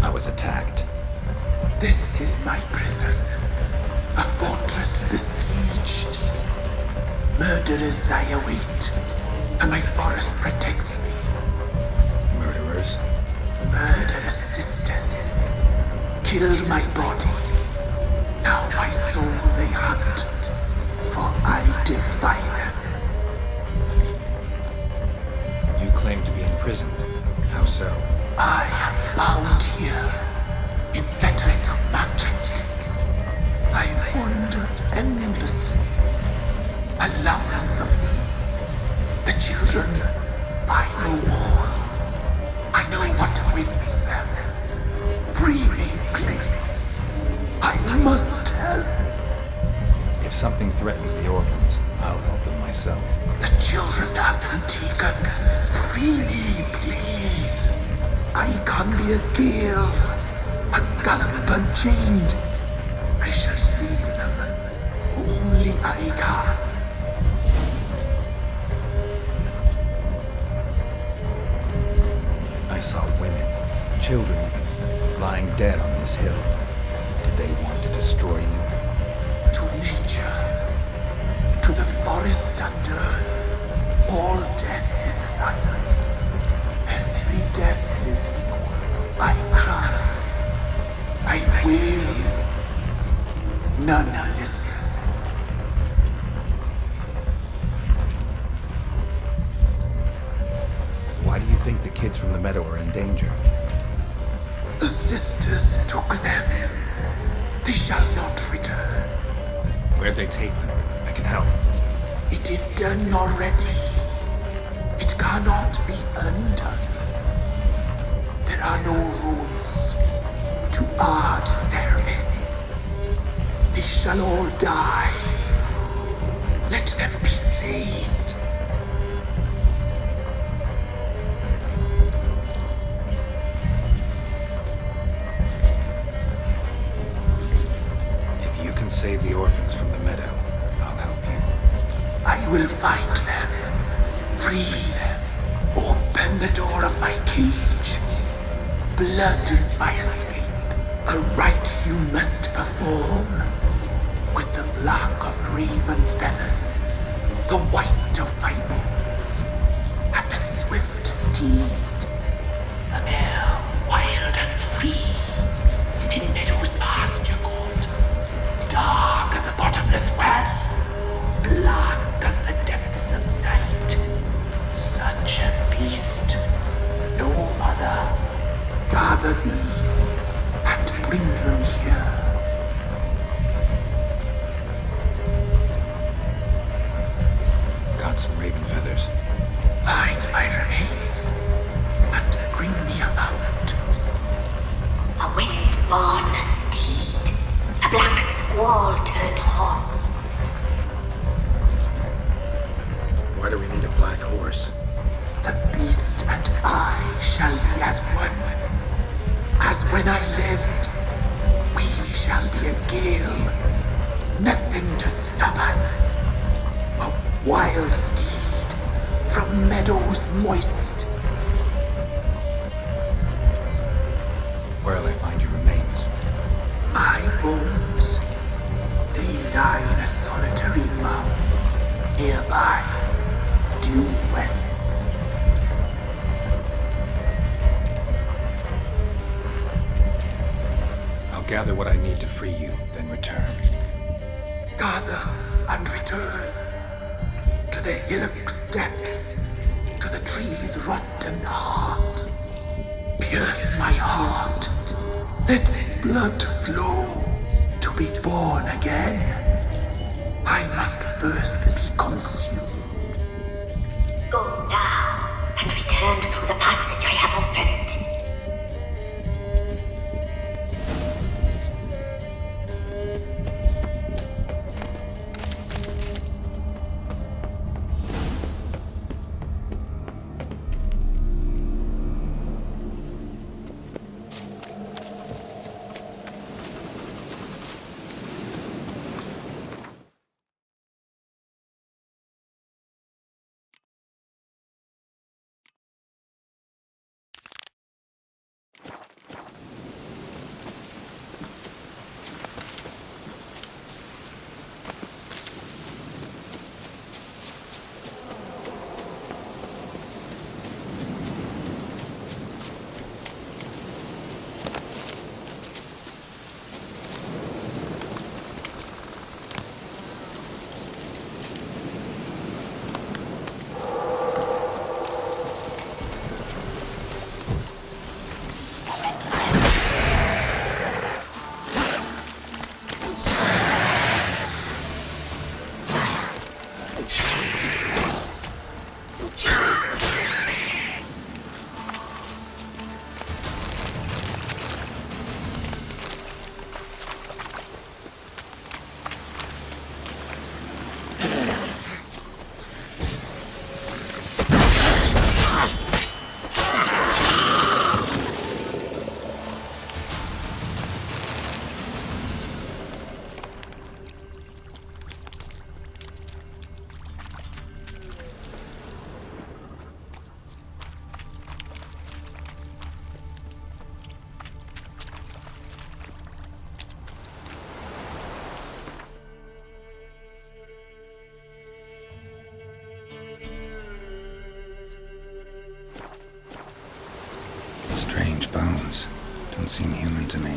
I was attacked. This is my prison. A fortress besieged. Murderers I await, and my forest protects me. Murderers? Murderous sisters killed my body. Now my soul they hunt, for I defy them. You claim to be imprisoned. How so? I am bound here, in fetters of magic. I wandered endlessly, a labyrinth of leaves. The children, I know all. I know what awaits them. Free me, please. I must help. If something threatens the orphans, I'll help them myself. The children have been taken. Free me, please. I can be a gale, a gallop unchained. I shall save them. Only I can. I saw women, children even, lying dead on this hill. Did they want to destroy you? To nature, to the forest and earth, all death is alike. Every death is equal. I cry, I wail, none listen. Why do you think the kids from the meadow are in danger? The sisters took them. They shall not return. Where'd they take them? I can help. It is done already. It cannot be undone. There are no rules to our ceremony. They shall all die. Let them be saved. If you can save the orphans from the meadow, I'll help you. I will find them, free them, open the door of my cage. Blood is my escape, a rite you must perform. With the black of raven feathers, the white of my bones, and a swift steed, a mare wild and free, in meadows pasture cold, dark as a bottomless well, black as the depths of night. Such a beast, no other. Gather these and bring them here. Got some raven feathers. Find my remains and bring me a mount. A wind-born steed, a black squall turned horse. Why do we need a black horse? The beast and I shall be as one. As when I lived, we shall be a gale. Nothing to stop us. A wild steed from meadows moist. Where'll I find your remains? My bones, they lie in a solitary mound, nearby, due west. Gather what I need to free you, then return. Gather and return to the hillock's depths, to the tree's rotten heart. Pierce my heart, let blood flow to be born again. I must first be consumed. Go now and return through the passage I have opened. Strange bones. Don't seem human to me.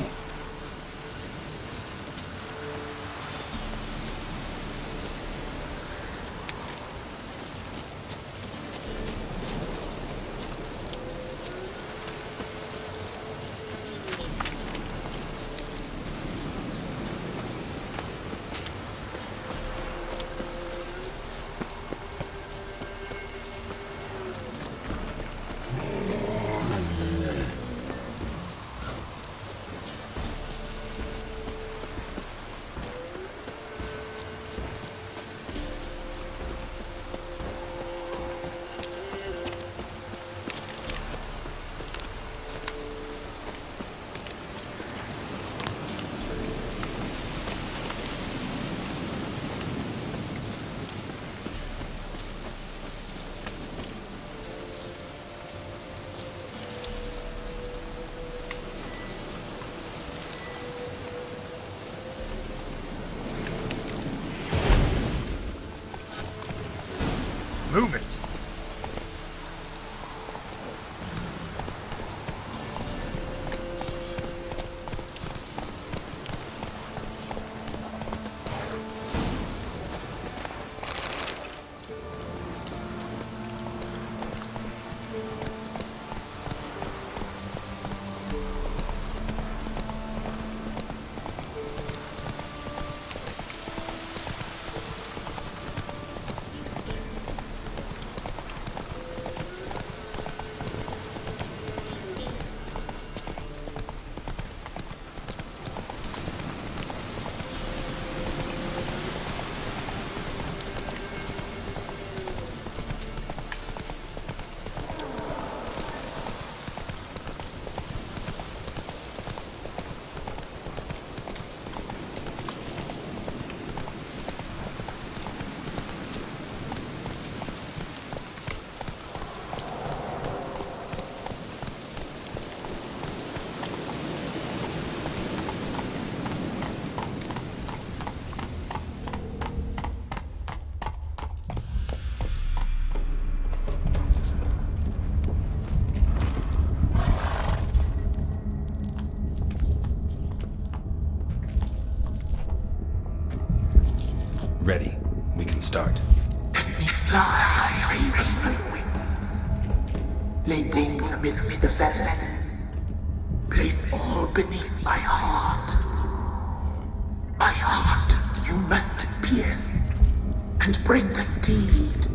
Ready. We can start. Let me fly, raven wings. Lay wings amidst the feathers. Place all beneath my heart. My heart you must pierce, and bring the steed.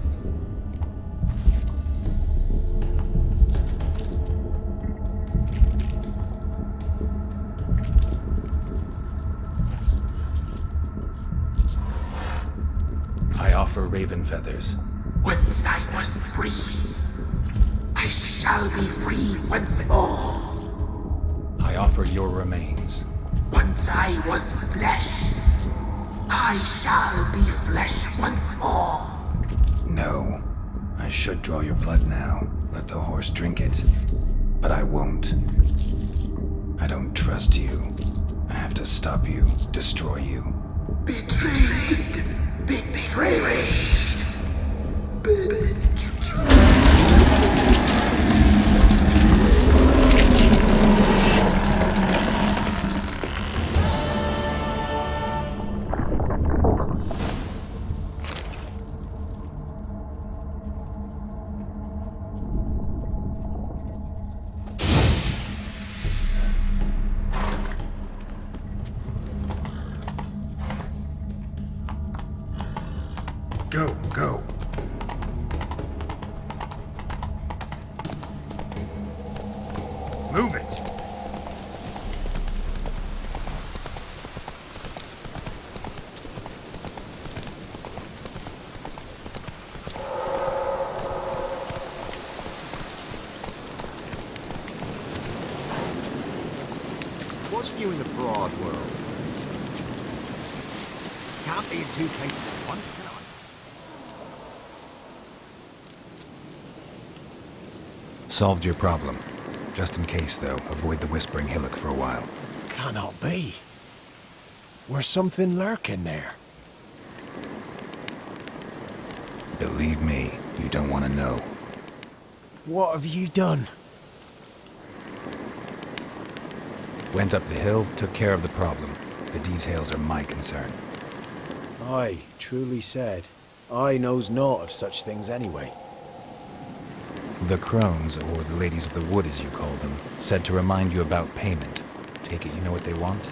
I offer raven feathers. Once I was free, I shall be free once more. I offer your remains. Once I was flesh, I shall be flesh once more. No. I should draw your blood now. Let the horse drink it. But I won't. I don't trust you. I have to stop you, destroy you. Betrayed! Betrayed! Go. Move it. What's new in the broad world? Can't be in two places at once, can I? Solved your problem. Just in case, though, avoid the Whispering Hillock for a while. Cannot be. Where's something lurking there? Believe me, you don't want to know. What have you done? Went up the hill, took care of the problem. The details are my concern. Aye, truly said. I knows naught of such things anyway. The crones, or the ladies of the wood as you call them, said to remind you about payment. Take it you know what they want?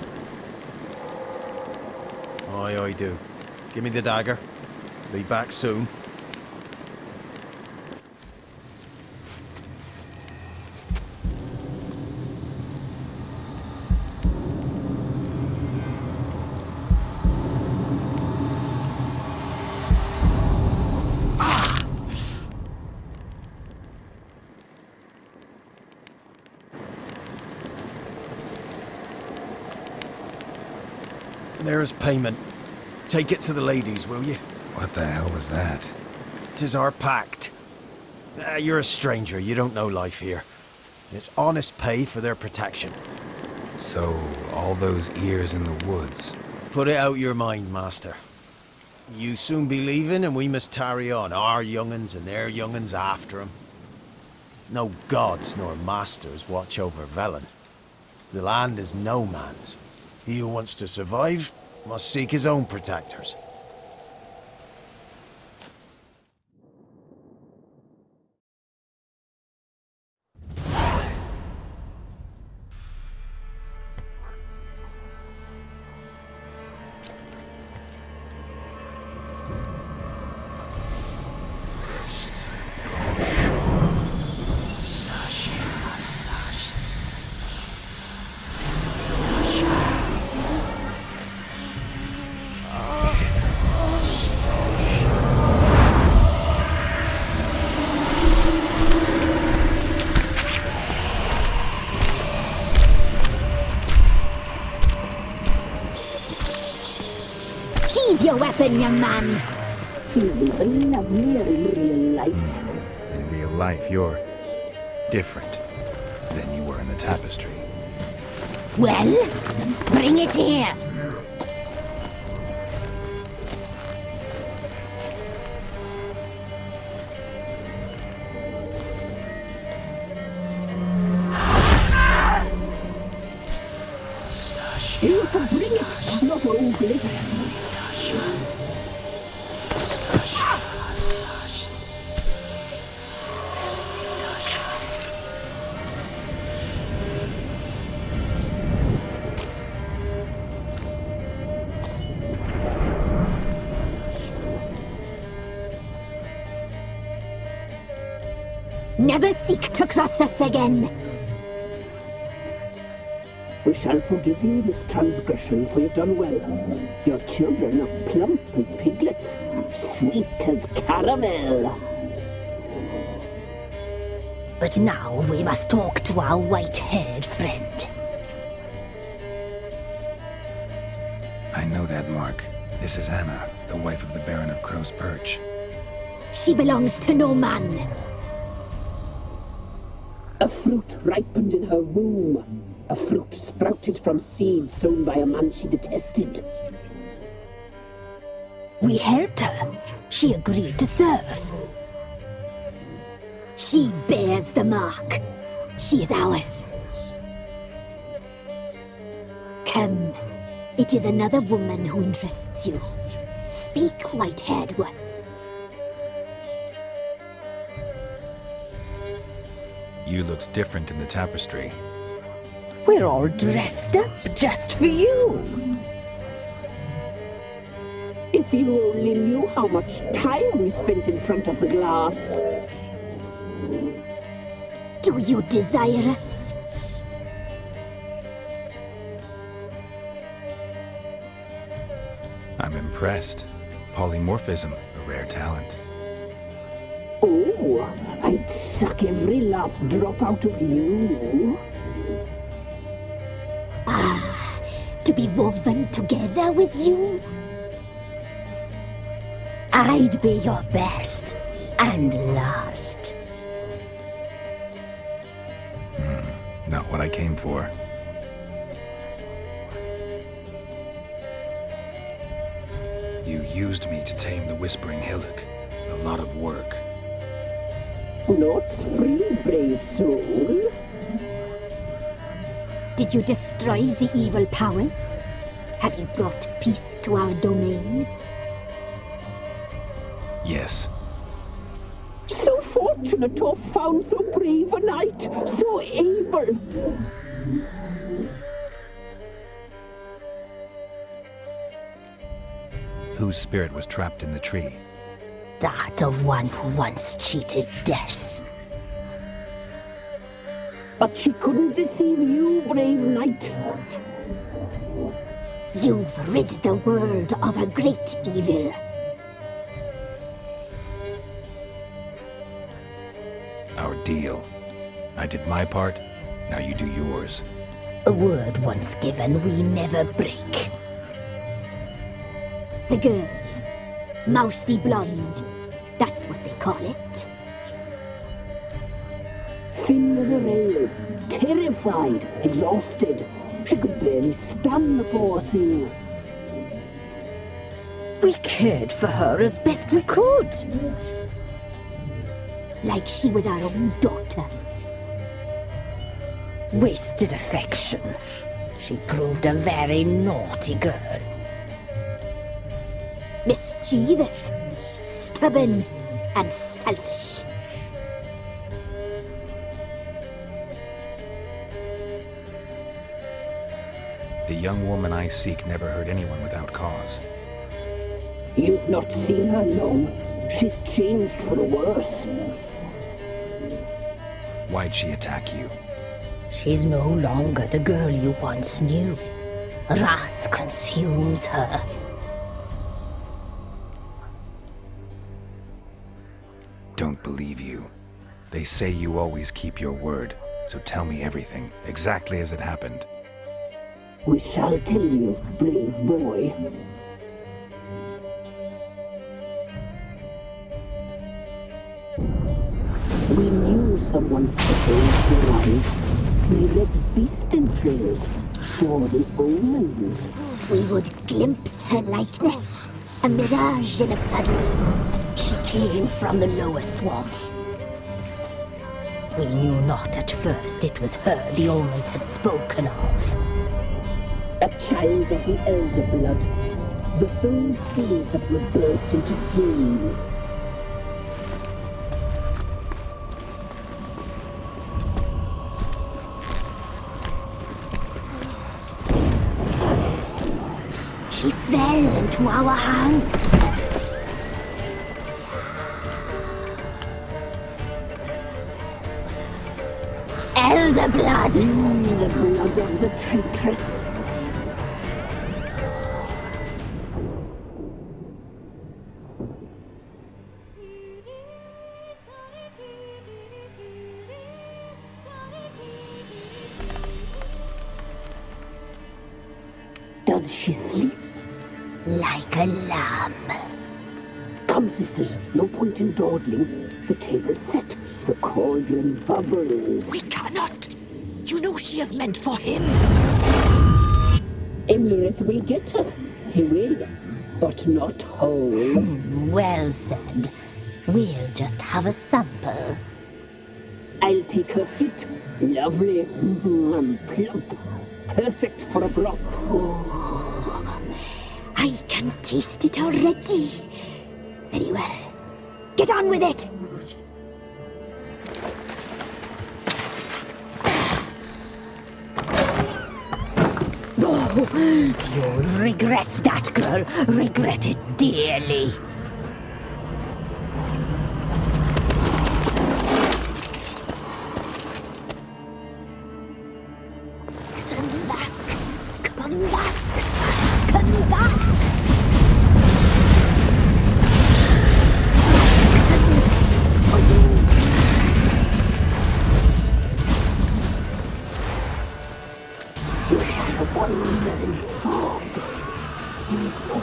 Aye, I do. Give me the dagger. Be back soon. There's payment. Take it to the ladies, will you? What the hell was that? 'Tis our pact. You're a stranger, you don't know life here. It's honest pay for their protection. So, all those ears in the woods. Put it out your mind, master. You soon be leaving and we must tarry on, our young'uns and their young'uns after 'em. No gods nor masters watch over Velen. The land is no man's. He who wants to survive must seek his own protectors. Your weapon, young man. He's even lovelier in real life. In real life, you're different than you were in the tapestry. Well, bring it here. You can bring it, not only. Never seek to cross us again. We shall forgive you this transgression, for you've done well. Your children are plump as piglets, sweet as caramel. But now we must talk to our white-haired friend. I know that mark. This is Anna, the wife of the Baron of Crow's Perch. She belongs to no man. A fruit ripened in her womb. A fruit sprouted from seeds sown by a man she detested. We helped her. She agreed to serve. She bears the mark. She is ours. Come. It is another woman who interests you. Speak, white-haired one. You looked different in the tapestry. We're all dressed up just for you. If you only knew how much time we spent in front of the glass. Do you desire us? I'm impressed. Polymorphism, a rare talent. Oh, I'd suck every last drop out of you. Ah, to be woven together with you? I'd be your best and last. Not what I came for. You used me to tame the Whispering Hillock. A lot of work. Not free, brave soul. Did you destroy the evil powers? Have you brought peace to our domain? Yes. So fortunate to have found so brave a knight, so able. Whose spirit was trapped in the tree? That of one who once cheated death. But she couldn't deceive you, brave knight. You've rid the world of a great evil. Our deal. I did my part, now you do yours. A word once given, we never break. The girl. Mousy blonde. That's what they call it. Thin as a rail, terrified, exhausted. She could barely stand, the poor thing. We cared for her as best we could. Like she was our own daughter. Wasted affection. She proved a very naughty girl. Mischievous, stubborn, and selfish. The young woman I seek never hurt anyone without cause. You've not seen her long. She's changed for the worse. Why'd she attack you? She's no longer the girl you once knew. Wrath consumes her. Don't believe you. They say you always keep your word, so tell me everything, exactly as it happened. We shall tell you, brave boy. We knew someone supposed to arrive. We read beast entrails, saw the omens. We would glimpse her likeness, a mirage in a puddle. She came from the lower swamp. We knew not at first it was her the omens had spoken of. A child of the elder blood, the soul seed that would burst into flame. She fell into our hands. blood. The blood of the traitress. Does she sleep? Like a lamb. Come, sisters, no point in dawdling. The table's set. The cauldron bubbles. We cannot! You know she is meant for him! Imlerith will get her. He will. But not whole. Well said. We'll just have a sample. I'll take her feet. Lovely. Plump. Perfect for a broth. I can taste it already. Very well. Get on with it! You'll regret that, girl. Regret it dearly. Come back. Come back. Come back. You shall wander in fog. In fog.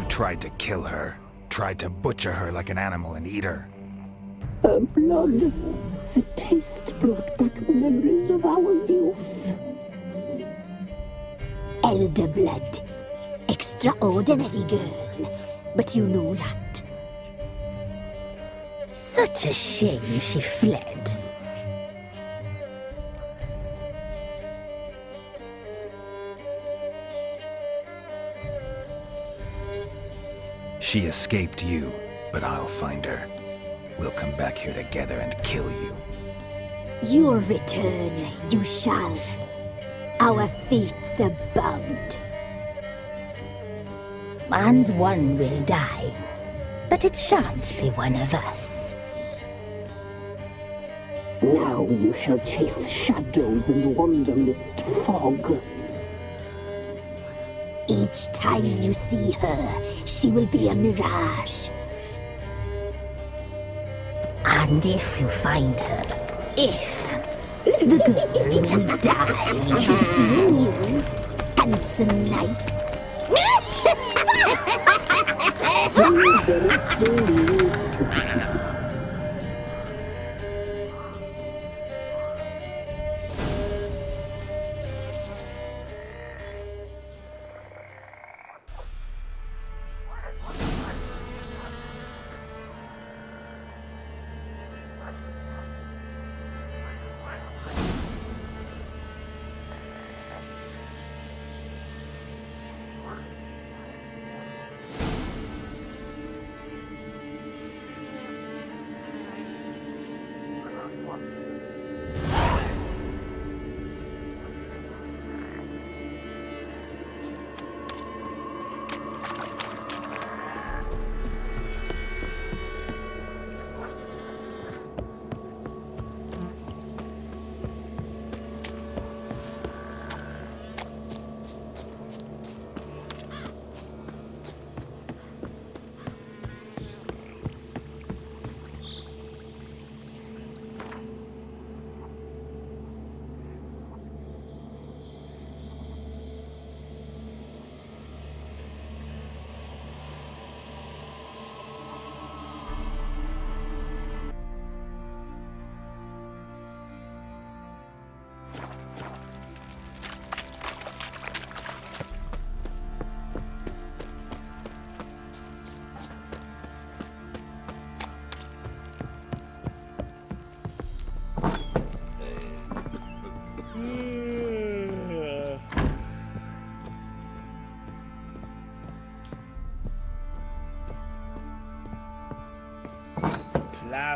Tried to kill her. Tried to butcher her like an animal and eat her. Her blood. The taste brought back memories of our youth. Elder blood. Extraordinary girl. But you know that. Such a shame she fled. She escaped you, but I'll find her. We'll come back here together and kill you. You'll return, you shall. Our fates are bound. And one will die, but it shan't be one of us. Now you shall chase shadows and wander midst fog. Each time you see her, she will be a mirage. And if you find her, the girl will die seeing you, handsome knight.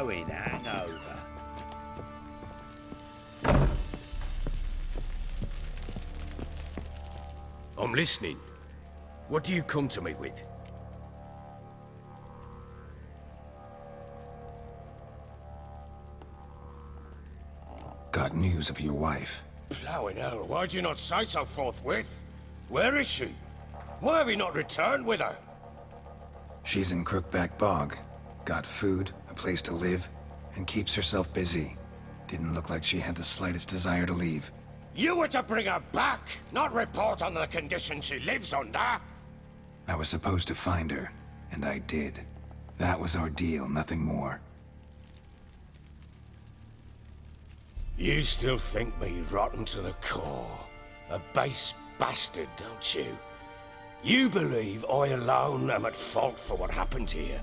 growing hangover. I'm listening. What do you come to me with? Got news of your wife. Plowing hell, why'd you not say so forthwith? Where is she? Why have you not returned with her? She's in Crookback Bog. Got food, a place to live, and keeps herself busy. Didn't look like she had the slightest desire to leave. You were to bring her back, not report on the condition she lives under. I was supposed to find her, and I did. That was our deal, nothing more. You still think me rotten to the core. A base bastard, don't you? You believe I alone am at fault for what happened here.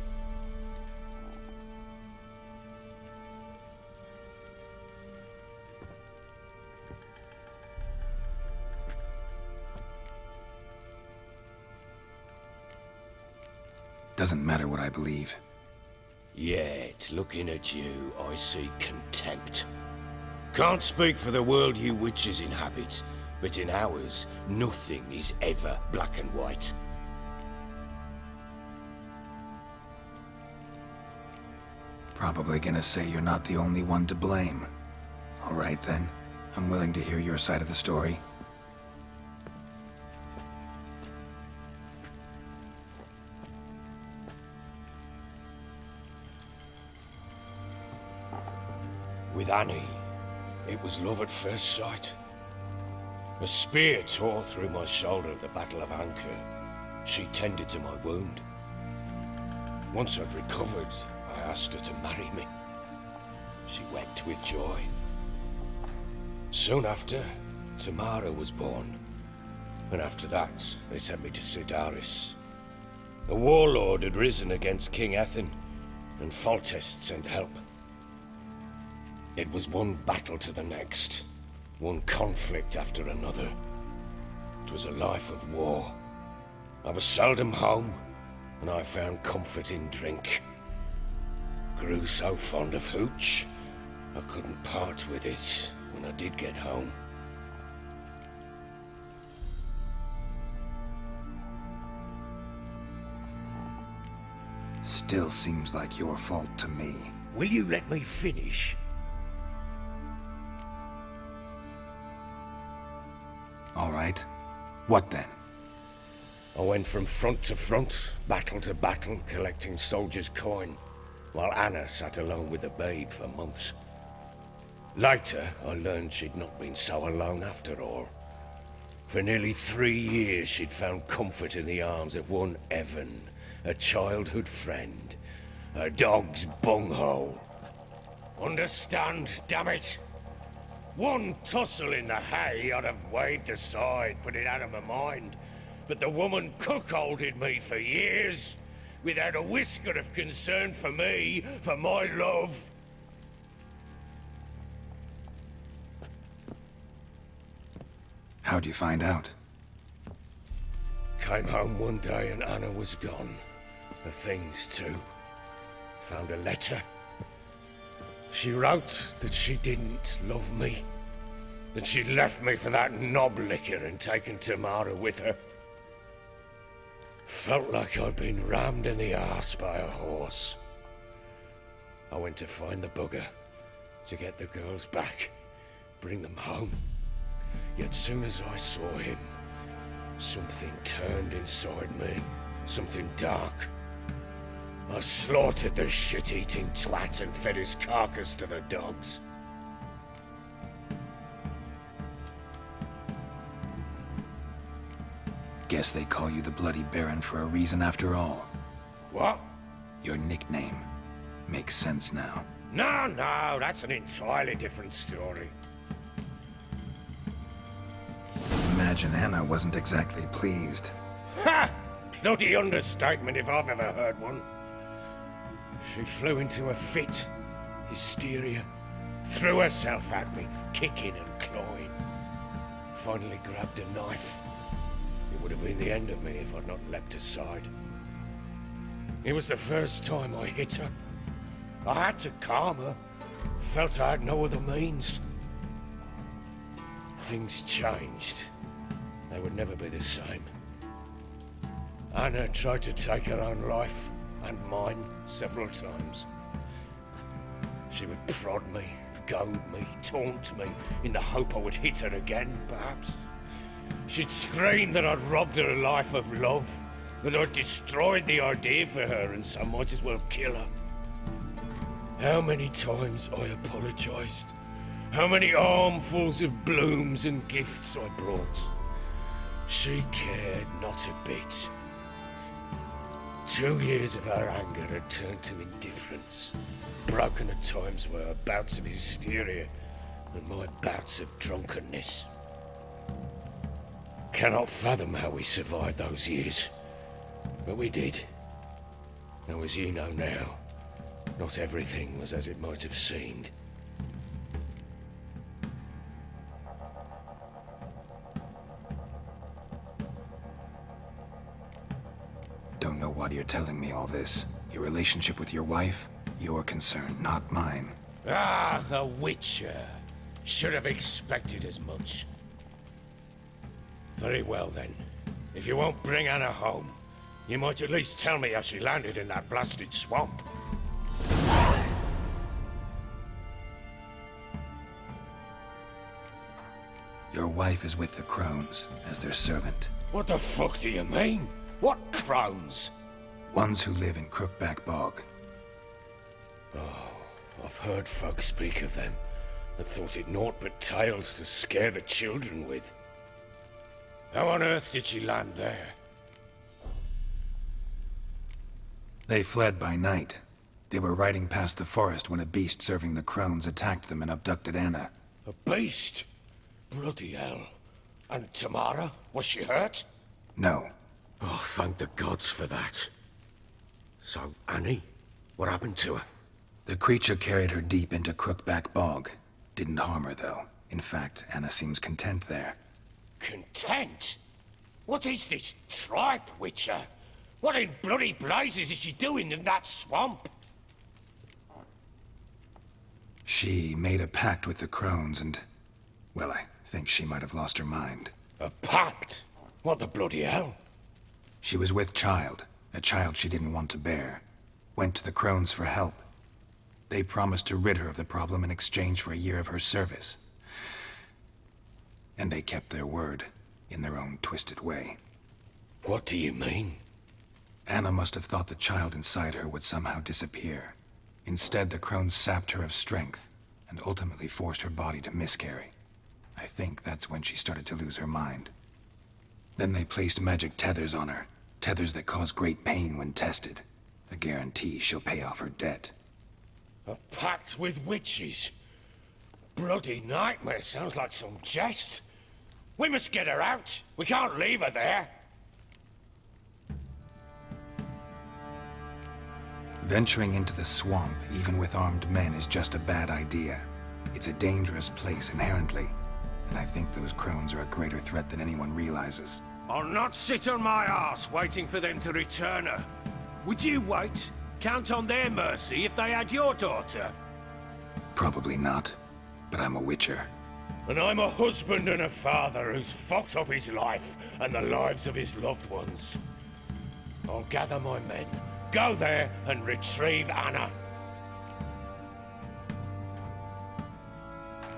Doesn't matter what I believe. Yet, looking at you, I see contempt. Can't speak for the world you witches inhabit, but in ours, nothing is ever black and white. Probably gonna say you're not the only one to blame. All right then, I'm willing to hear your side of the story. With Annie, it was love at first sight. A spear tore through my shoulder at the Battle of Anchor. She tended to my wound. Once I'd recovered, I asked her to marry me. She wept with joy. Soon after, Tamara was born. And after that, they sent me to Sidaris. A warlord had risen against King Ethan, and Foltest sent help. It was one battle to the next, one conflict after another. It was a life of war. I was seldom home, and I found comfort in drink. Grew so fond of hooch, I couldn't part with it when I did get home. Still seems like your fault to me. Will you let me finish? All right. What then? I went from front to front, battle to battle, collecting soldiers' coin, while Anna sat alone with the babe for months. Later, I learned she'd not been so alone after all. For nearly 3 years, she'd found comfort in the arms of one Evan, a childhood friend, a dog's bunghole. Understand, damn it? One tussle in the hay I'd have waved aside, put it out of my mind. But the woman cuckolded me for years, without a whisker of concern for me, for my love. How'd you find out? Came home one day and Anna was gone. Her things too. Found a letter. She wrote that she didn't love me. That she'd left me for that knob licker and taken Tamara with her. Felt like I'd been rammed in the arse by a horse. I went to find the bugger, to get the girls back, bring them home. Yet soon as I saw him, something turned inside me, something dark. I slaughtered the shit-eating twat and fed his carcass to the dogs. Guess they call you the Bloody Baron for a reason after all. What? Your nickname. Makes sense now. No, that's an entirely different story. Imagine Anna wasn't exactly pleased. Ha! Bloody understatement if I've ever heard one. She flew into a fit, hysteria, threw herself at me, kicking and clawing. Finally grabbed a knife. It would have been the end of me if I'd not leapt aside. It was the first time I hit her. I had to calm her. Felt I had no other means. Things changed. They would never be the same. Anna tried to take her own life, and mine, several times. She would prod me, goad me, taunt me, in the hope I would hit her again, perhaps. She'd scream that I'd robbed her life of love, that I'd destroyed the idea for her, and so might as well kill her. How many times I apologised. How many armfuls of blooms and gifts I brought. She cared not a bit. 2 years of her anger had turned to indifference, broken at times by her bouts of hysteria and my bouts of drunkenness. Cannot fathom how we survived those years, but we did. Now, as you know now, not everything was as it might have seemed. Don't know why you're telling me all this. Your relationship with your wife? Your concern, not mine. Ah, a witcher. Should have expected as much. Very well then. If you won't bring Anna home, you might at least tell me how she landed in that blasted swamp. Your wife is with the crones, as their servant. What the fuck do you mean? What crones? Ones who live in Crookback Bog. Oh, I've heard folk speak of them, but thought it naught but tales to scare the children with. How on earth did she land there? They fled by night. They were riding past the forest when a beast serving the crones attacked them and abducted Anna. A beast? Bloody hell. And Tamara? Was she hurt? No. Oh, thank the gods for that. So, Annie? What happened to her? The creature carried her deep into Crookback Bog. Didn't harm her, though. In fact, Anna seems content there. Content? What is this tripe, Witcher? What in bloody blazes is she doing in that swamp? She made a pact with the crones and... well, I think she might have lost her mind. A pact? What the bloody hell? She was with child, a child she didn't want to bear. Went to the crones for help. They promised to rid her of the problem in exchange for a year of her service. And they kept their word, in their own twisted way. What do you mean? Anna must have thought the child inside her would somehow disappear. Instead, the crones sapped her of strength, and ultimately forced her body to miscarry. I think that's when she started to lose her mind. Then they placed magic tethers on her, tethers that cause great pain when tested. A guarantee she'll pay off her debt. A pact with witches? Bloody nightmare, sounds like some jest. We must get her out. We can't leave her there. Venturing into the swamp, even with armed men, is just a bad idea. It's a dangerous place inherently, and I think those crones are a greater threat than anyone realizes. I'll not sit on my arse waiting for them to return her. Would you wait? Count on their mercy if they had your daughter? Probably not, but I'm a witcher. And I'm a husband and a father who's fucked up his life and the lives of his loved ones. I'll gather my men, go there and retrieve Anna.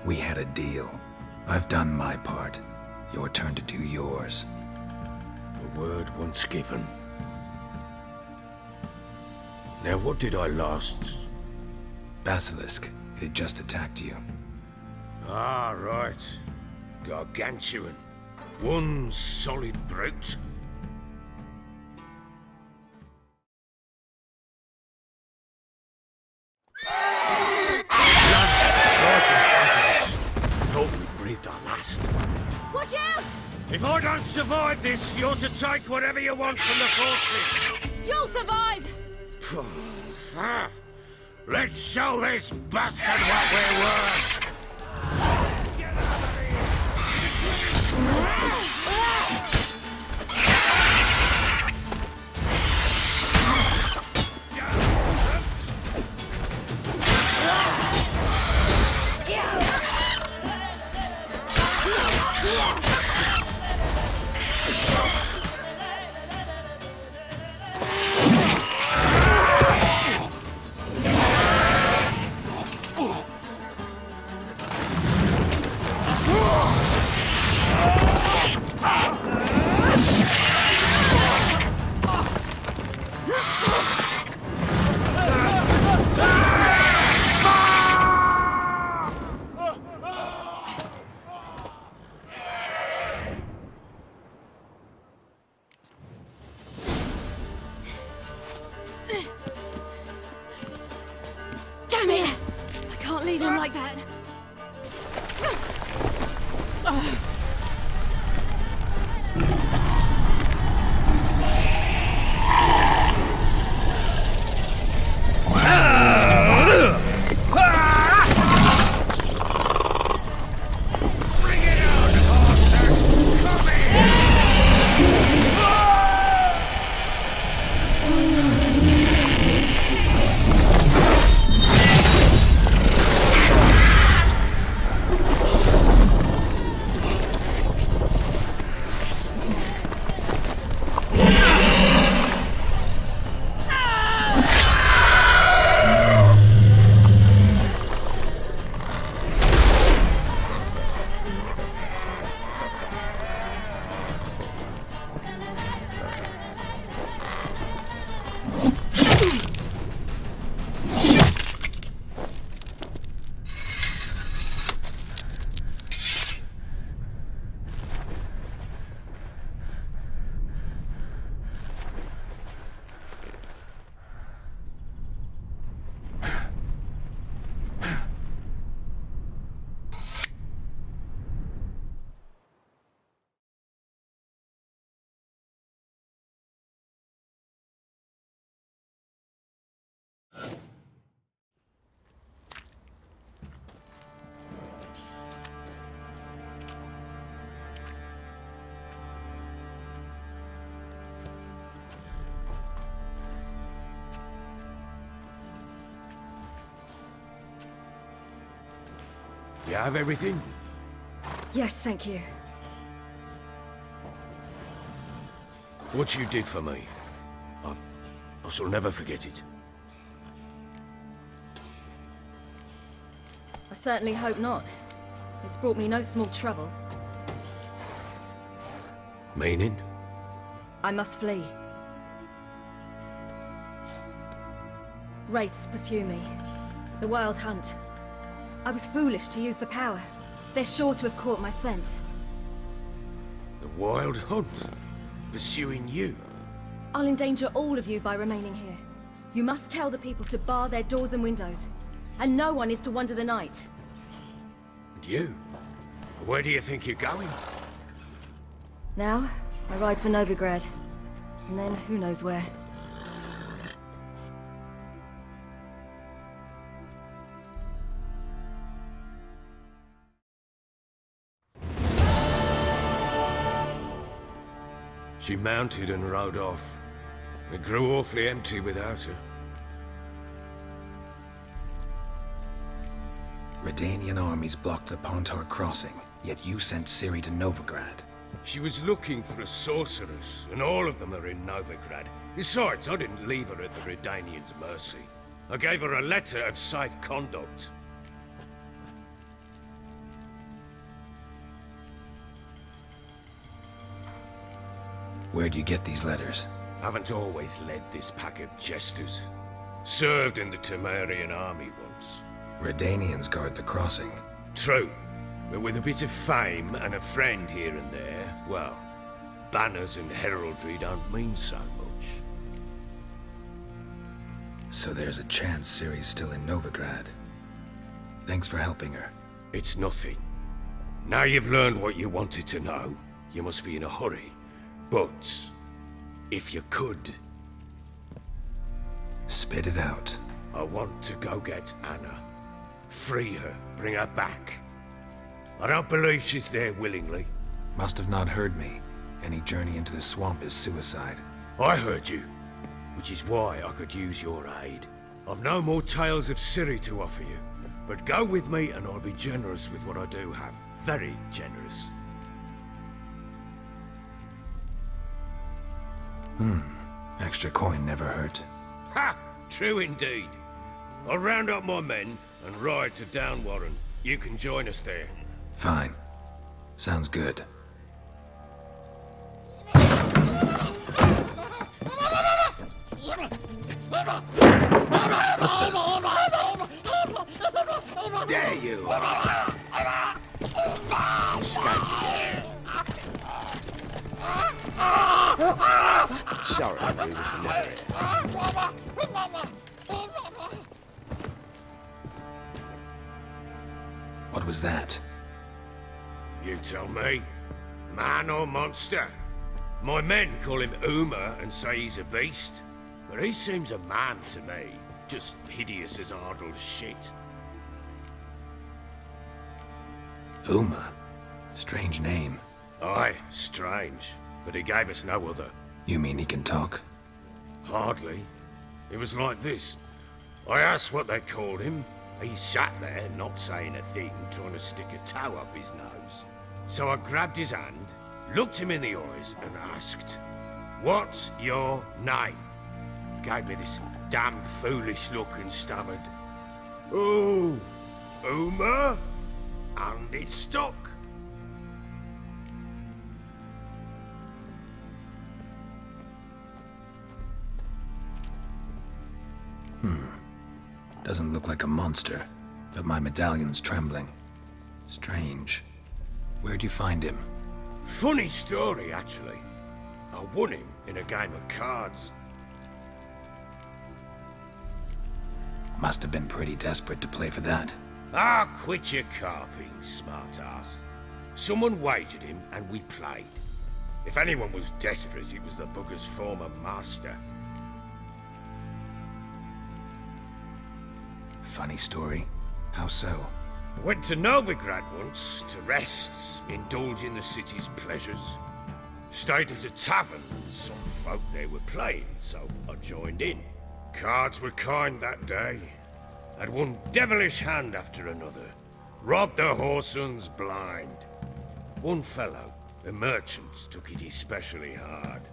We had a deal. I've done my part. Your turn to do yours. A word once given. Now what did I last... Basilisk. It had just attacked you. Ah, right. Gargantuan. One solid brute. Thought we breathed our last. Watch out! If I don't survive this, you're to take whatever you want from the fortress. You'll survive! Let's show this bastard what we're worth. Damn it! I can't leave him like that. You have everything? Yes, thank you. What you did for me, I shall never forget it. I certainly hope not. It's brought me no small trouble. Meaning? I must flee. Wraiths pursue me. The Wild Hunt. I was foolish to use the power. They're sure to have caught my scent. The Wild Hunt? Pursuing you? I'll endanger all of you by remaining here. You must tell the people to bar their doors and windows. And no one is to wander the night. And you? Where do you think you're going? Now, I ride for Novigrad. And then who knows where. She mounted and rode off. It grew awfully empty without her. Redanian armies blocked the Pontar crossing, yet you sent Ciri to Novigrad. She was looking for a sorceress, and all of them are in Novigrad. Besides, I didn't leave her at the Redanians' mercy. I gave her a letter of safe conduct. Where'd you get these letters? Haven't always led this pack of jesters. Served in the Temerian army once. Redanians guard the crossing. True, but with a bit of fame and a friend here and there, well, banners and heraldry don't mean so much. So there's a chance Ciri's still in Novigrad. Thanks for helping her. It's nothing. Now you've learned what you wanted to know, you must be in a hurry. But, if you could... Spit it out. I want to go get Anna. Free her, bring her back. I don't believe she's there willingly. Must have not heard me. Any journey into the swamp is suicide. I heard you, which is why I could use your aid. I've no more tales of Ciri to offer you, but go with me and I'll be generous with what I do have. Very generous. Extra coin never hurt. Ha! True indeed. I'll round up my men and ride to Downwarren. You can join us there. Fine. Sounds good. There you are! Sorry, we was never here. What was that? You tell me. Man or monster? My men call him Uma and say he's a beast. But he seems a man to me. Just hideous as Ardle's shit. Uma? Strange name. Aye, strange. But he gave us no other. You mean he can talk? Hardly. It was like this. I asked what they called him. He sat there, not saying a thing, trying to stick a toe up his nose. So I grabbed his hand, looked him in the eyes, and asked, "What's your name?" Gave me this damn foolish look and stammered, "Oh, Uma?" And it stuck. Doesn't look like a monster, but my medallion's trembling. Strange. Where'd you find him? Funny story, actually. I won him in a game of cards. Must have been pretty desperate to play for that. Ah, quit your carping, smartass. Someone wagered him and we played. If anyone was desperate, it was the bugger's former master. Funny story. How so? Went to Novigrad once to rest, indulge in the city's pleasures. Stayed at a tavern and some folk there were playing, so I joined in. Cards were kind that day. Had one devilish hand after another. Robbed the whoresons blind. One fellow, a merchant, took it especially hard.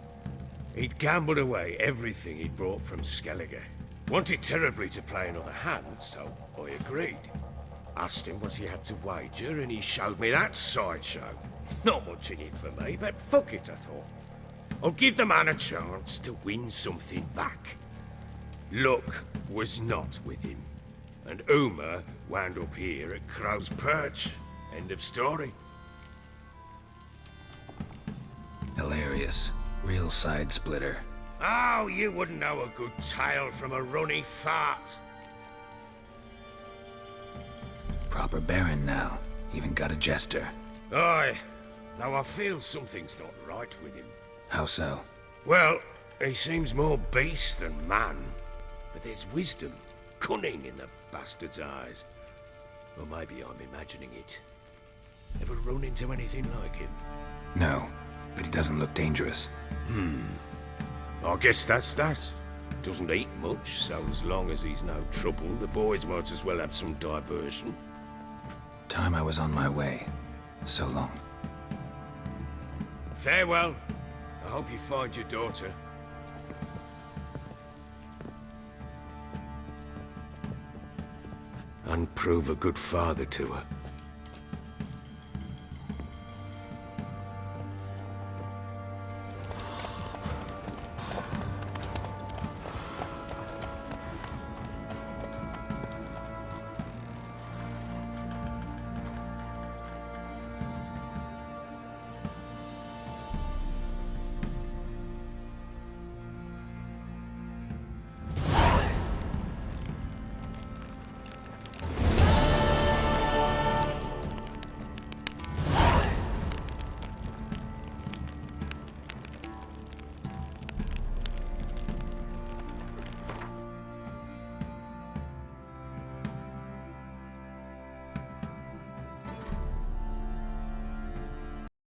He'd gambled away everything he'd brought from Skellige. Wanted terribly to play another hand, so I agreed. Asked him what he had to wager, and he showed me that sideshow. Not much in it for me, but fuck it, I thought. I'll give the man a chance to win something back. Luck was not with him, and Uma wound up here at Crow's Perch. End of story. Hilarious. Real side splitter. Oh, you wouldn't know a good tale from a runny fart. Proper baron now. Even got a jester. Aye, though I feel something's not right with him. How so? Well, he seems more beast than man. But there's wisdom, cunning in the bastard's eyes. Or maybe I'm imagining it. Ever run into anything like him? No, but he doesn't look dangerous. I guess that's that. Doesn't eat much, so as long as he's no trouble, the boys might as well have some diversion. Time I was on my way. So long. Farewell. I hope you find your daughter. And prove a good father to her.